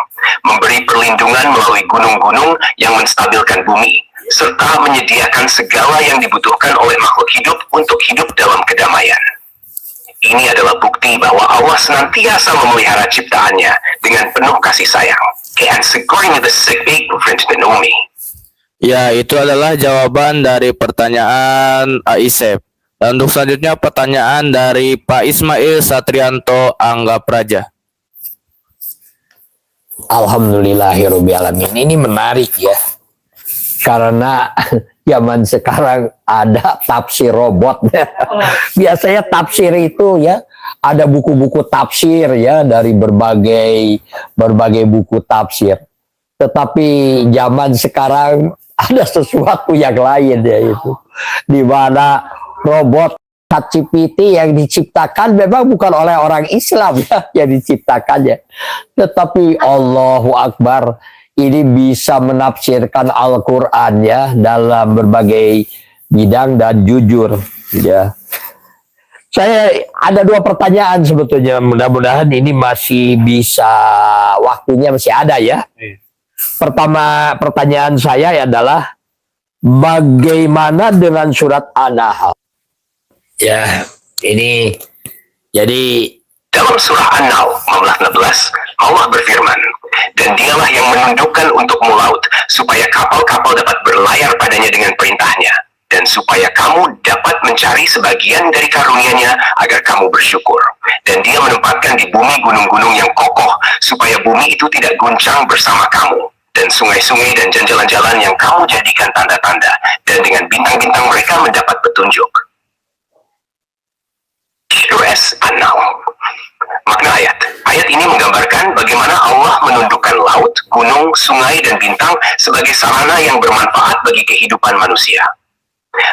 memberi perlindungan melalui gunung-gunung yang menstabilkan bumi, serta menyediakan segala yang dibutuhkan oleh makhluk hidup untuk hidup dalam kedamaian. Ini adalah bukti bahwa Allah senantiasa memelihara ciptaannya dengan penuh kasih sayang. Ya, itu adalah jawaban dari pertanyaan Aisep. Dan untuk selanjutnya pertanyaan dari Pak Ismail Satrianto Angga Praja. Alhamdulillahirrahmanirrahim. Ini menarik ya. Karena zaman sekarang ada tafsir robot. Biasanya tafsir itu ya ada buku-buku tafsir ya dari berbagai buku tafsir. Tetapi zaman sekarang ada sesuatu yang lain ya itu. Di mana robot ChatGPT yang diciptakan memang bukan oleh orang Islam ya yang diciptakannya. Tetapi Allahu Akbar, ini bisa menafsirkan Al-Quran ya dalam berbagai bidang dan jujur ya. Saya ada 2 pertanyaan sebetulnya, mudah-mudahan ini masih bisa, waktunya masih ada ya. Pertama, pertanyaan saya adalah bagaimana dengan surat An-Nahl? Ya, ini jadi dalam surah An-Nahl 16, Allah berfirman, dan dialah yang menundukkan untukmu laut, supaya kapal-kapal dapat berlayar padanya dengan perintahnya, dan supaya kamu dapat mencari sebagian dari karunia-Nya agar kamu bersyukur. Dan dia menempatkan di bumi gunung-gunung yang kokoh, supaya bumi itu tidak guncang bersama kamu, dan sungai-sungai dan jalan-jalan yang kamu jadikan tanda-tanda, dan dengan bintang-bintang mereka mendapat petunjuk. Surah An-Nahl. Makna ayat ini menggambarkan bagaimana Allah menundukkan laut, gunung, sungai, dan bintang sebagai sarana yang bermanfaat bagi kehidupan manusia.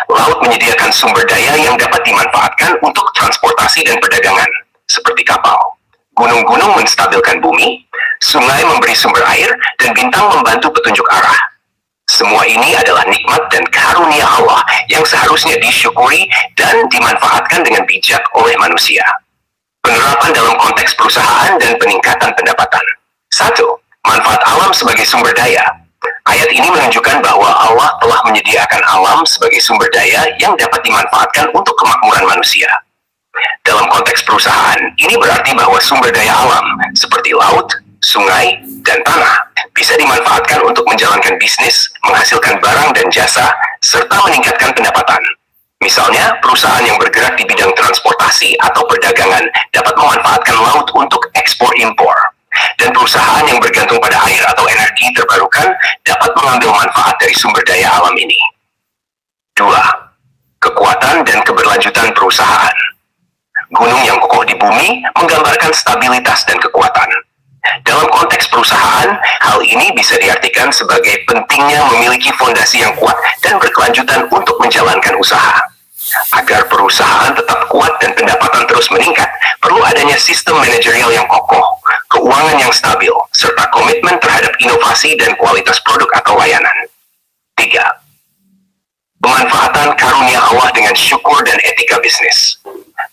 Laut menyediakan sumber daya yang dapat dimanfaatkan untuk transportasi dan perdagangan, seperti kapal. Gunung-gunung menstabilkan bumi, sungai memberi sumber air, dan bintang membantu petunjuk arah. Semua ini adalah nikmat dan karunia Allah yang seharusnya disyukuri dan dimanfaatkan dengan bijak oleh manusia. Penerapan dalam konteks perusahaan dan peningkatan pendapatan. 1. Manfaat alam sebagai sumber daya. Ayat ini menunjukkan bahwa Allah telah menyediakan alam sebagai sumber daya yang dapat dimanfaatkan untuk kemakmuran manusia. Dalam konteks perusahaan, ini berarti bahwa sumber daya alam seperti laut, sungai, dan tanah bisa dimanfaatkan untuk menjalankan bisnis, menghasilkan barang dan jasa, serta meningkatkan pendapatan. Misalnya, perusahaan yang bergerak di bidang transportasi atau perdagangan dapat memanfaatkan laut untuk ekspor-impor. Dan perusahaan yang bergantung pada air atau energi terbarukan dapat mengambil manfaat dari sumber daya alam ini. 2. Kekuatan dan keberlanjutan perusahaan. Gunung yang kokoh di bumi menggambarkan stabilitas dan kekuatan. Dalam konteks perusahaan, hal ini bisa diartikan sebagai pentingnya memiliki fondasi yang kuat dan berkelanjutan untuk menjalankan usaha. Agar perusahaan tetap kuat dan pendapatan terus meningkat, perlu adanya sistem manajerial yang kokoh, keuangan yang stabil, serta komitmen terhadap inovasi dan kualitas produk atau layanan. 3. Pemanfaatan karunia Allah dengan syukur dan etika bisnis.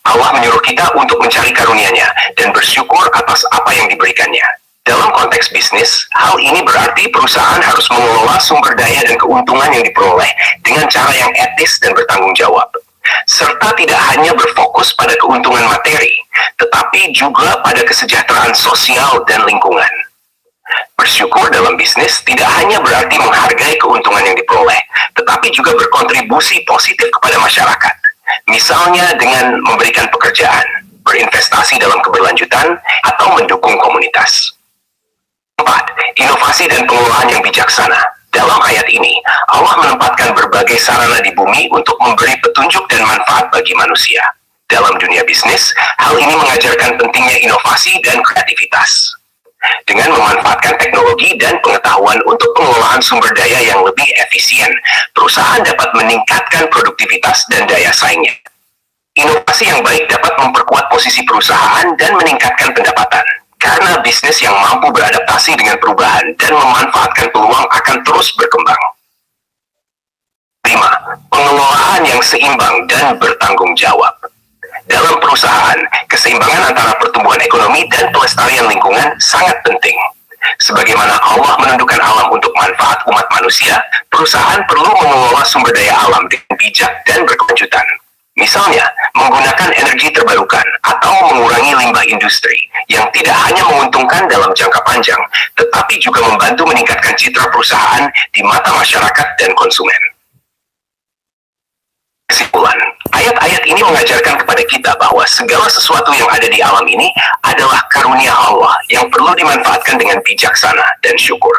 Allah menyuruh kita untuk mencari karunia-Nya dan bersyukur atas apa yang diberikannya. Dalam konteks bisnis, hal ini berarti perusahaan harus mengelola sumber daya dan keuntungan yang diperoleh dengan cara yang etis dan bertanggung jawab, serta tidak hanya berfokus pada keuntungan materi, tetapi juga pada kesejahteraan sosial dan lingkungan. Bersyukur dalam bisnis tidak hanya berarti menghargai keuntungan yang diperoleh, tetapi juga berkontribusi positif kepada masyarakat. Misalnya dengan memberikan pekerjaan, berinvestasi dalam keberlanjutan, atau mendukung komunitas. 4. Inovasi dan pengelolaan yang bijaksana. Dalam ayat ini, Allah menempatkan berbagai sarana di bumi untuk memberi petunjuk dan manfaat bagi manusia. Dalam dunia bisnis, hal ini mengajarkan pentingnya inovasi dan kreativitas. Dengan memanfaatkan teknologi dan pengetahuan untuk pengelolaan sumber daya yang lebih efisien, perusahaan dapat meningkatkan produktivitas dan daya saingnya. Inovasi yang baik dapat memperkuat posisi perusahaan dan meningkatkan pendapatan, karena bisnis yang mampu beradaptasi dengan perubahan dan memanfaatkan peluang akan terus berkembang. 5. Pengelolaan yang seimbang dan bertanggung jawab. Dalam perusahaan, keseimbangan antara pertumbuhan ekonomi dan pelestarian lingkungan sangat penting. Sebagaimana Allah menundukkan alam untuk manfaat umat manusia, perusahaan perlu mengelola sumber daya alam dengan bijak dan berkelanjutan. Misalnya, menggunakan energi terbarukan atau mengurangi limbah industri yang tidak hanya menguntungkan dalam jangka panjang, tetapi juga membantu meningkatkan citra perusahaan di mata masyarakat dan konsumen. Kesimpulan, ayat-ayat ini mengajarkan kepada kita bahwa segala sesuatu yang ada di alam ini adalah karunia Allah yang perlu dimanfaatkan dengan bijaksana dan syukur.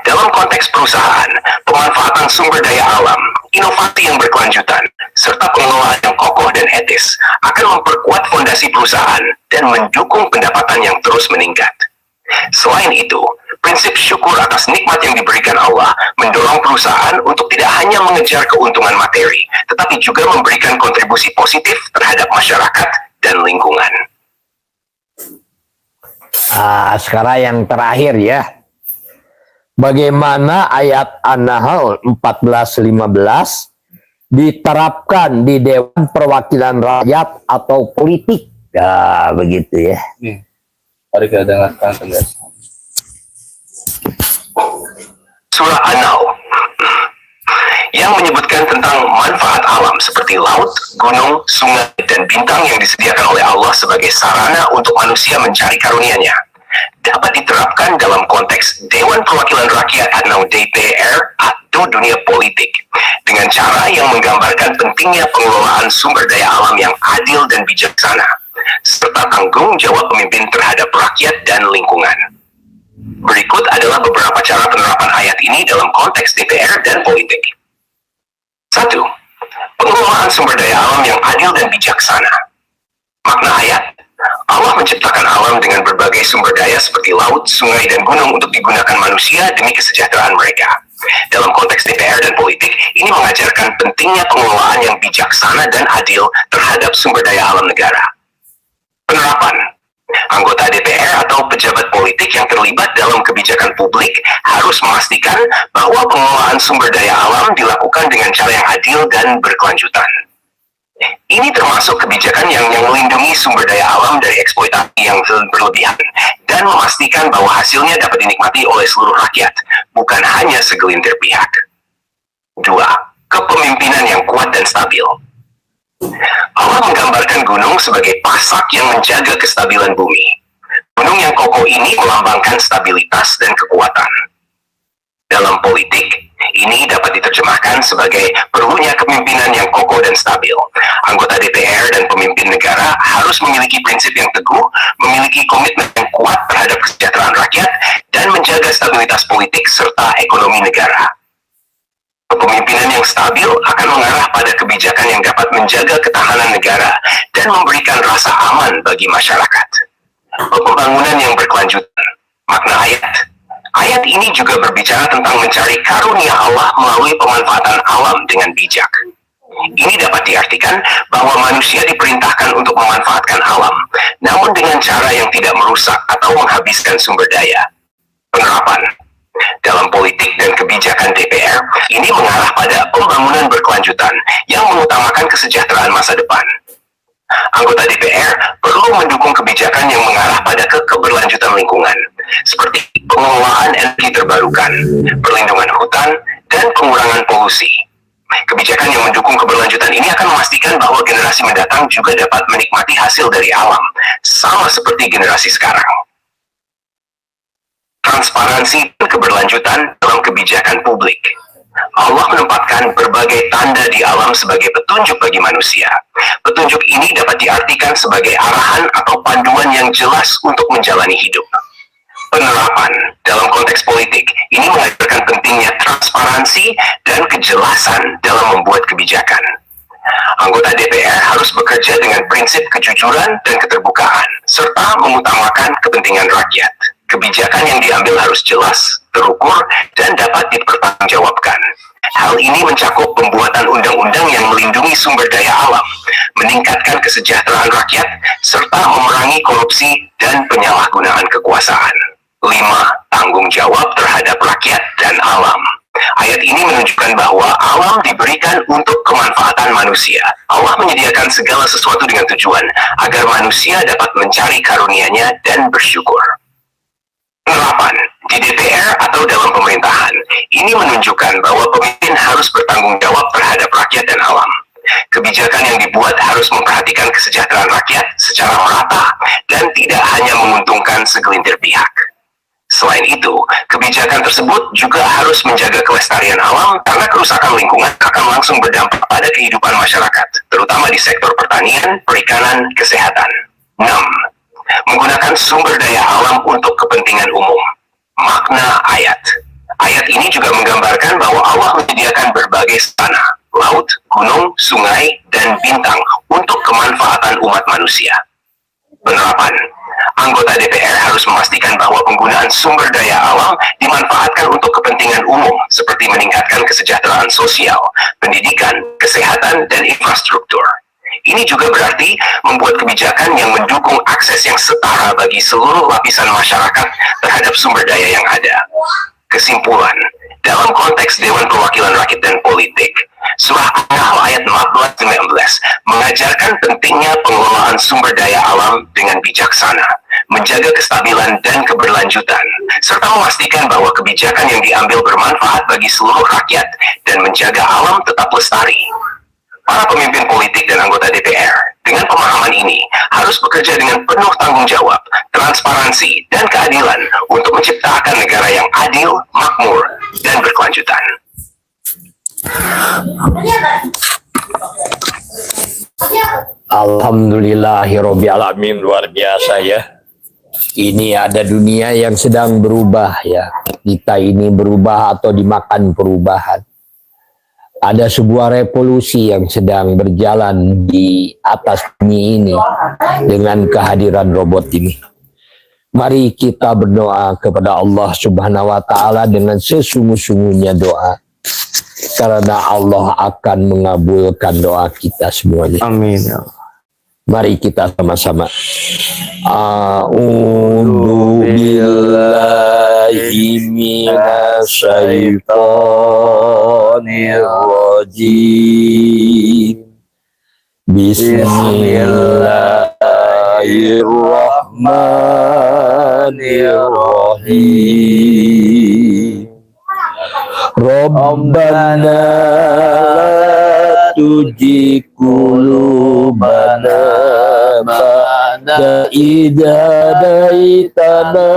Dalam konteks perusahaan, pemanfaatan sumber daya alam, inovasi yang berkelanjutan, serta pengelolaan yang kokoh dan etis akan memperkuat fondasi perusahaan dan mendukung pendapatan yang terus meningkat. Selain itu, prinsip syukur atas nikmat yang diberikan Allah mendorong perusahaan untuk tidak hanya mengejar keuntungan materi, tetapi juga memberikan kontribusi positif terhadap masyarakat dan lingkungan. Sekarang yang terakhir ya. Bagaimana ayat An-Nahl 14:15 diterapkan di Dewan Perwakilan Rakyat atau politik. Ya, begitu ya. Mari kita dengarkan penjelasan. Surah An-Nahl yang menyebutkan tentang manfaat alam seperti laut, gunung, sungai, dan bintang yang disediakan oleh Allah sebagai sarana untuk manusia mencari karunia-Nya, dapat diterapkan dalam konteks Dewan Perwakilan Rakyat atau DPR atau dunia politik dengan cara yang menggambarkan pentingnya pengelolaan sumber daya alam yang adil dan bijaksana, serta tanggung jawab pemimpin terhadap rakyat dan lingkungan. Berikut adalah beberapa cara penerapan ayat ini dalam konteks DPR dan politik. 1. Pengelolaan sumber daya alam yang adil dan bijaksana. Makna ayat, Allah menciptakan alam dengan berbagai sumber daya seperti laut, sungai, dan gunung untuk digunakan manusia demi kesejahteraan mereka. Dalam konteks DPR dan politik, ini mengajarkan pentingnya pengelolaan yang bijaksana dan adil terhadap sumber daya alam negara. Penerapan, anggota DPR atau pejabat politik yang terlibat dalam kebijakan publik harus memastikan bahwa pengelolaan sumber daya alam dilakukan dengan cara yang adil dan berkelanjutan. Ini termasuk kebijakan yang melindungi sumber daya alam dari eksploitasi yang berlebihan dan memastikan bahwa hasilnya dapat dinikmati oleh seluruh rakyat, bukan hanya segelintir pihak. 2. Kepemimpinan yang kuat dan stabil. Allah menggambarkan gunung sebagai pasak yang menjaga kestabilan bumi. Gunung yang kokoh ini melambangkan stabilitas dan kekuatan. Dalam politik, ini dapat diterjemahkan sebagai perlunya kepemimpinan yang kokoh dan stabil. Anggota DPR dan pemimpin negara harus memiliki prinsip yang teguh, memiliki komitmen yang kuat terhadap kesejahteraan rakyat, dan menjaga stabilitas politik serta ekonomi negara. Kepemimpinan yang stabil akan mengarah pada kebijakan yang dapat menjaga ketahanan negara dan memberikan rasa aman bagi masyarakat. pembangunan yang berkelanjutan. Makna ayat ini juga berbicara tentang mencari karunia Allah melalui pemanfaatan alam dengan bijak. Ini dapat diartikan bahwa manusia diperintahkan untuk memanfaatkan alam, namun dengan cara yang tidak merusak atau menghabiskan sumber daya. Penerapan dalam politik dan kebijakan DPR ini mengarah pada pembangunan berkelanjutan yang mengutamakan kesejahteraan masa depan. Anggota DPR perlu mendukung kebijakan yang mengarah pada keberlanjutan lingkungan, seperti pengelolaan energi terbarukan, perlindungan hutan, dan pengurangan polusi. Kebijakan yang mendukung keberlanjutan ini akan memastikan bahwa generasi mendatang juga dapat menikmati hasil dari alam, sama seperti generasi sekarang. Transparansi dan keberlanjutan dalam kebijakan publik. Allah menempatkan berbagai tanda di alam sebagai petunjuk bagi manusia. Petunjuk ini dapat diartikan sebagai arahan atau panduan yang jelas untuk menjalani hidup. Penerapan dalam konteks politik ini mengajarkan pentingnya transparansi dan kejelasan dalam membuat kebijakan. Anggota DPR harus bekerja dengan prinsip kejujuran dan keterbukaan, serta mengutamakan kepentingan rakyat. Kebijakan yang diambil harus jelas, terukur, dan dapat dipertanggungjawabkan. Hal ini mencakup pembuatan undang-undang yang melindungi sumber daya alam, meningkatkan kesejahteraan rakyat, serta memerangi korupsi dan penyalahgunaan kekuasaan. 5. Tanggung jawab terhadap rakyat dan alam. Ayat ini menunjukkan bahwa alam diberikan untuk kemanfaatan manusia. Allah menyediakan segala sesuatu dengan tujuan agar manusia dapat mencari karunia-Nya dan bersyukur. Penerapan di DPR atau dalam pemerintahan ini menunjukkan bahwa pemimpin harus bertanggung jawab terhadap rakyat dan alam. Kebijakan yang dibuat harus memperhatikan kesejahteraan rakyat secara merata dan tidak hanya menguntungkan segelintir pihak. Selain itu, kebijakan tersebut juga harus menjaga kelestarian alam karena kerusakan lingkungan akan langsung berdampak pada kehidupan masyarakat, terutama di sektor pertanian, perikanan, kesehatan. 6. Menggunakan sumber daya alam untuk kepentingan umum. Makna ayat. Ayat ini juga menggambarkan bahwa Allah menyediakan berbagai tanah, laut, gunung, sungai, dan bintang untuk kemanfaatan umat manusia. Penerapan. Anggota DPR harus memastikan bahwa penggunaan sumber daya alam dimanfaatkan untuk kepentingan umum seperti meningkatkan kesejahteraan sosial, pendidikan, kesehatan, dan infrastruktur. Ini juga berarti membuat kebijakan yang mendukung akses yang setara bagi seluruh lapisan masyarakat terhadap sumber daya yang ada. Kesimpulan, dalam konteks Dewan Perwakilan Rakyat dan Politik, Surah An-Nahl ayat 14-19 mengajarkan pentingnya pengelolaan sumber daya alam dengan bijaksana, menjaga kestabilan dan keberlanjutan, serta memastikan bahwa kebijakan yang diambil bermanfaat bagi seluruh rakyat dan menjaga alam tetap lestari. Para pemimpin politik dan anggota DPR dengan pemahaman ini harus bekerja dengan penuh tanggung jawab, transparansi, dan keadilan untuk menciptakan negara yang adil, makmur, dan berkelanjutan. Alhamdulillahirobbilalamin, luar biasa ya. Ini ada dunia yang sedang berubah ya. Kita ini berubah atau dimakan perubahan. Ada sebuah revolusi yang sedang berjalan di atas bumi ini dengan kehadiran robot ini. Mari kita berdoa kepada Allah Subhanahu wa Ta'ala dengan sesungguh-sungguhnya doa, karena Allah akan mengabulkan doa kita semuanya. Amin. Mari kita sama-sama. A'udzu billahi minasyaitonir rajim. Bismillahirrahmanirrahim. Rabbana la tujigh qulubana ba'da idh hadaitana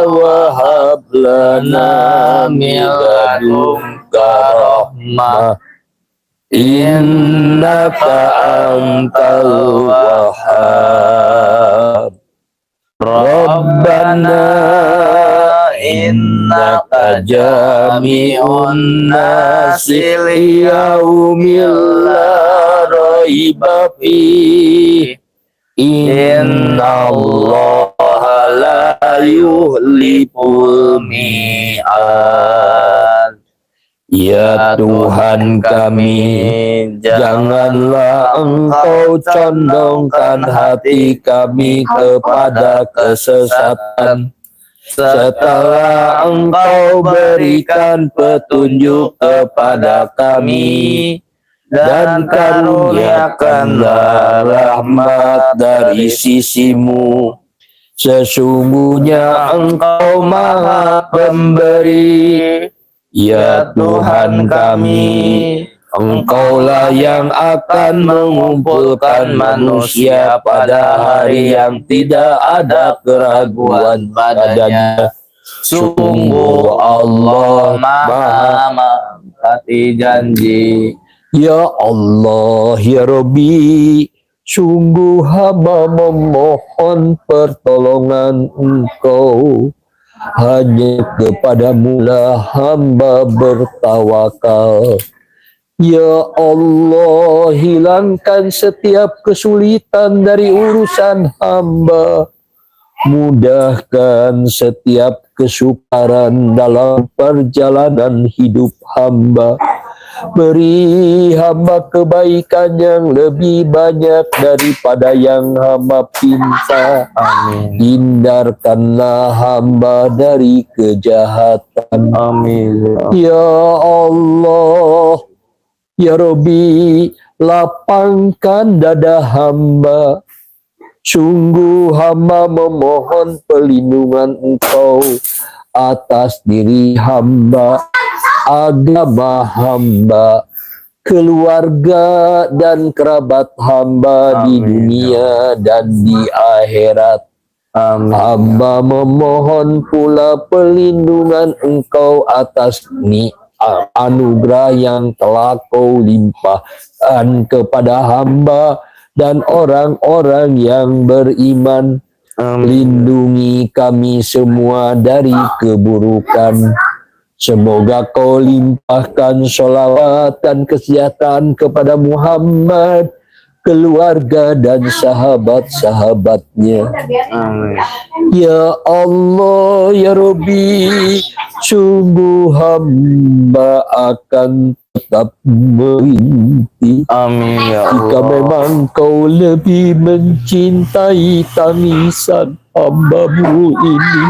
wa hab lana min ladunka rahmah innaka antal wahhab. Rabbana innaka jami'un nasi liyaumil la raiba fihi innallaha la yuhliful mi'ad. Ya Tuhan kami, janganlah Engkau condongkan hati kami kepada kesesatan, setelah Engkau berikan petunjuk kepada kami, dan karuniakanlah rahmat dari sisi-Mu. Sesungguhnya Engkau Maha Pemberi. Ya Tuhan kami, Engkaulah yang akan mengumpulkan manusia pada hari yang tidak ada keraguan padanya. Sungguh Allah Maha menepati janji. Ya Allah, ya Rabbi, sungguh hamba memohon pertolongan Engkau. Hanya kepadamu lah hamba bertawakal. Ya Allah, hilangkan setiap kesulitan dari urusan hamba. Mudahkan setiap kesukaran dalam perjalanan hidup hamba. Beri hamba kebaikan yang lebih banyak daripada yang hamba pinta. Amin. Hindarkanlah hamba dari kejahatan. Amin. Ya Allah, ya Rabbi, lapangkan dada hamba. Sungguh hamba memohon perlindungan Engkau atas diri hamba, agama hamba, keluarga dan kerabat hamba di dunia dan di akhirat. Hamba memohon pula perlindungan Engkau atas anugerah yang telah Kau limpahkan kepada hamba dan orang-orang yang beriman. Lindungi kami semua dari keburukan. Semoga Kau limpahkan sholawat dan kesejahteraan kepada Muhammad, keluarga dan sahabat-sahabatnya. Amin. Ya Allah, ya Rabbi, sungguh hamba akan tetap merinti. Amin ya Jika Allah. memang Kau lebih mencintai tangisan hamba-Mu ini,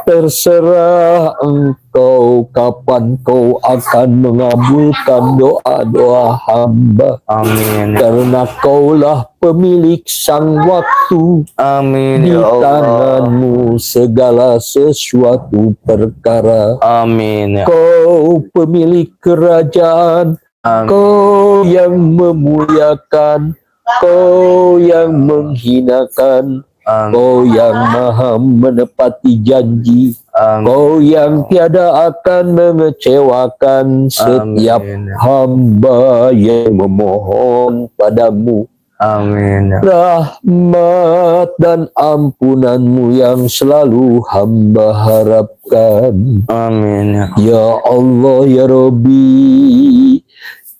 terserah Engkau kapan Kau akan mengabulkan doa-doa hamba. Amin. Karena Kaulah pemilik sang waktu. Amin Di ya Allah. tangan-Mu segala sesuatu perkara. Amin ya. Kau pemilik kerajaan. Amin. Kau yang memuliakan, Kau yang menghinakan, Amin. Kau yang maha menepati janji, Amin. Kau yang tiada akan mengecewakan setiap Amin. hamba yang memohon padamu. Amin ya. Rahmat dan ampunan-Mu yang selalu hamba harapkan. Amin ya. Ya Allah, ya Rabbi,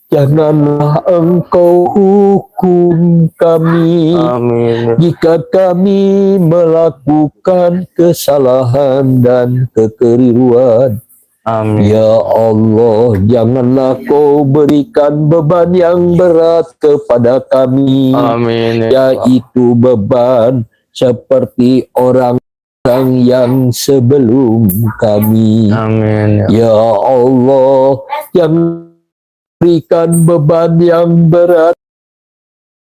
janganlah Engkau hukum kami Amin. jika kami melakukan kesalahan dan kekeliruan. Amin. Ya Allah, janganlah Kau berikan beban yang berat kepada kami, Amin ya. yaitu beban seperti orang yang sebelum kami. Amin ya. Ya Allah, jangan berikan beban yang berat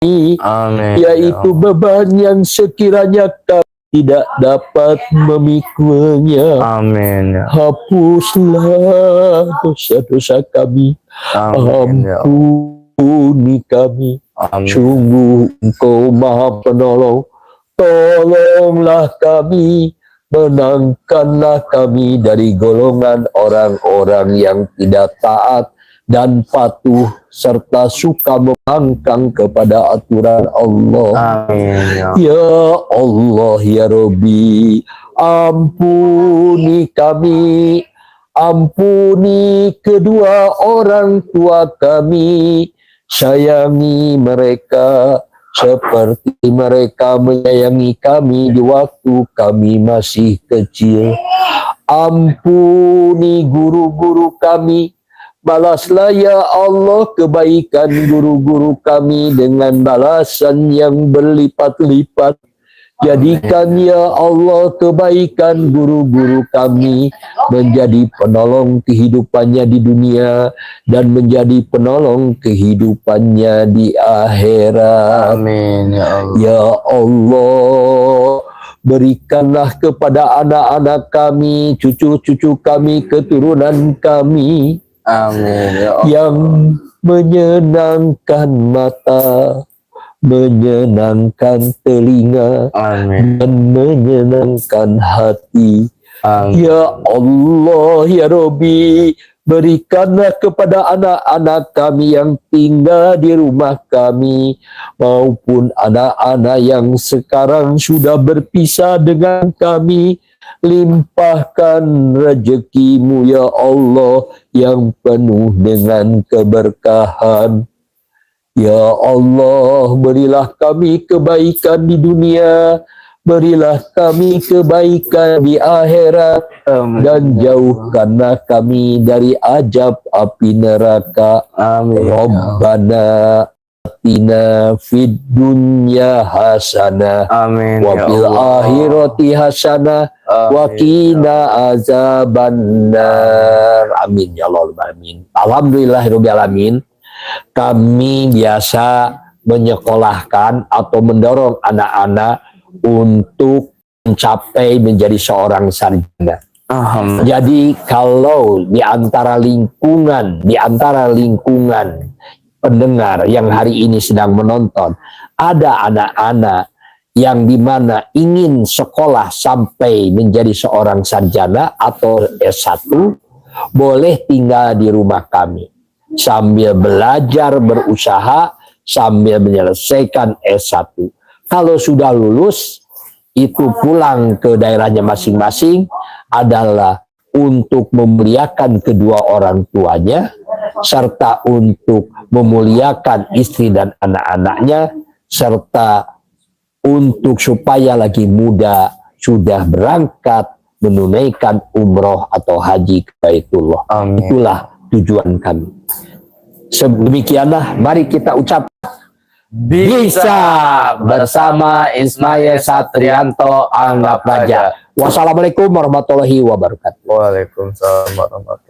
ini, Amin. yaitu beban yang sekiranya kami tidak dapat memikulnya. Amin ya. Hapuslah dosa-dosa kami, Amin ya. ampuni kami. Amin. Sungguh Engkau Maha Penolong. Tolonglah kami, menangkanlah kami dari golongan orang-orang yang tidak taat dan patuh serta suka membangkang kepada aturan Allah. Amin ya. Ya Allah, ya Rabbi, ampuni kami, ampuni kedua orang tua kami, sayangi mereka, seperti mereka menyayangi kami di waktu kami masih kecil. Ampuni guru-guru kami, balaslah ya Allah kebaikan guru-guru kami dengan balasan yang berlipat-lipat. Jadikan ya Allah kebaikan guru-guru kami menjadi penolong kehidupannya di dunia dan menjadi penolong kehidupannya di akhirat. Amin ya Allah. Ya Allah, berikanlah kepada anak-anak kami, cucu-cucu kami, keturunan kami Amin ya Allah. yang menyenangkan mata, menyenangkan telinga, Amin. dan menyenangkan hati. Amin. Ya Allah, ya Rabbi, berikanlah kepada anak-anak kami yang tinggal di rumah kami, maupun anak-anak yang sekarang sudah berpisah dengan kami, limpahkan rezekimu ya Allah yang penuh dengan keberkahan. Ya Allah, berilah kami kebaikan di dunia, berilah kami kebaikan di akhirat, dan jauhkanlah kami dari azab api neraka. Amin. Rabbana atina fid dunya hasanah Amin wa ya fil Allah. akhirati hasanah wa qina azabannar. Amin ya Allah. Amin. Alhamdulillahirabbil alamin. Kami biasa menyekolahkan atau mendorong anak-anak untuk mencapai menjadi seorang sarjana. Jadi kalau di antara lingkungan pendengar yang hari ini sedang menonton, ada anak-anak yang dimana ingin sekolah sampai menjadi seorang sarjana atau S1, boleh tinggal di rumah kami sambil belajar, berusaha, sambil menyelesaikan S1. Kalau sudah lulus, itu pulang ke daerahnya masing-masing adalah untuk memuliakan kedua orang tuanya, serta untuk memuliakan istri dan anak-anaknya, serta untuk supaya lagi muda sudah berangkat menunaikan umroh atau haji ke Baitullah. Amin. Itulah tujuan kami. Demikianlah, mari kita ucap bisa bersama Ismail Satrianto Anggap Raja. Wassalamualaikum warahmatullahi wabarakatuh. Waalaikumsalam warahmatullahi wabarakatuh.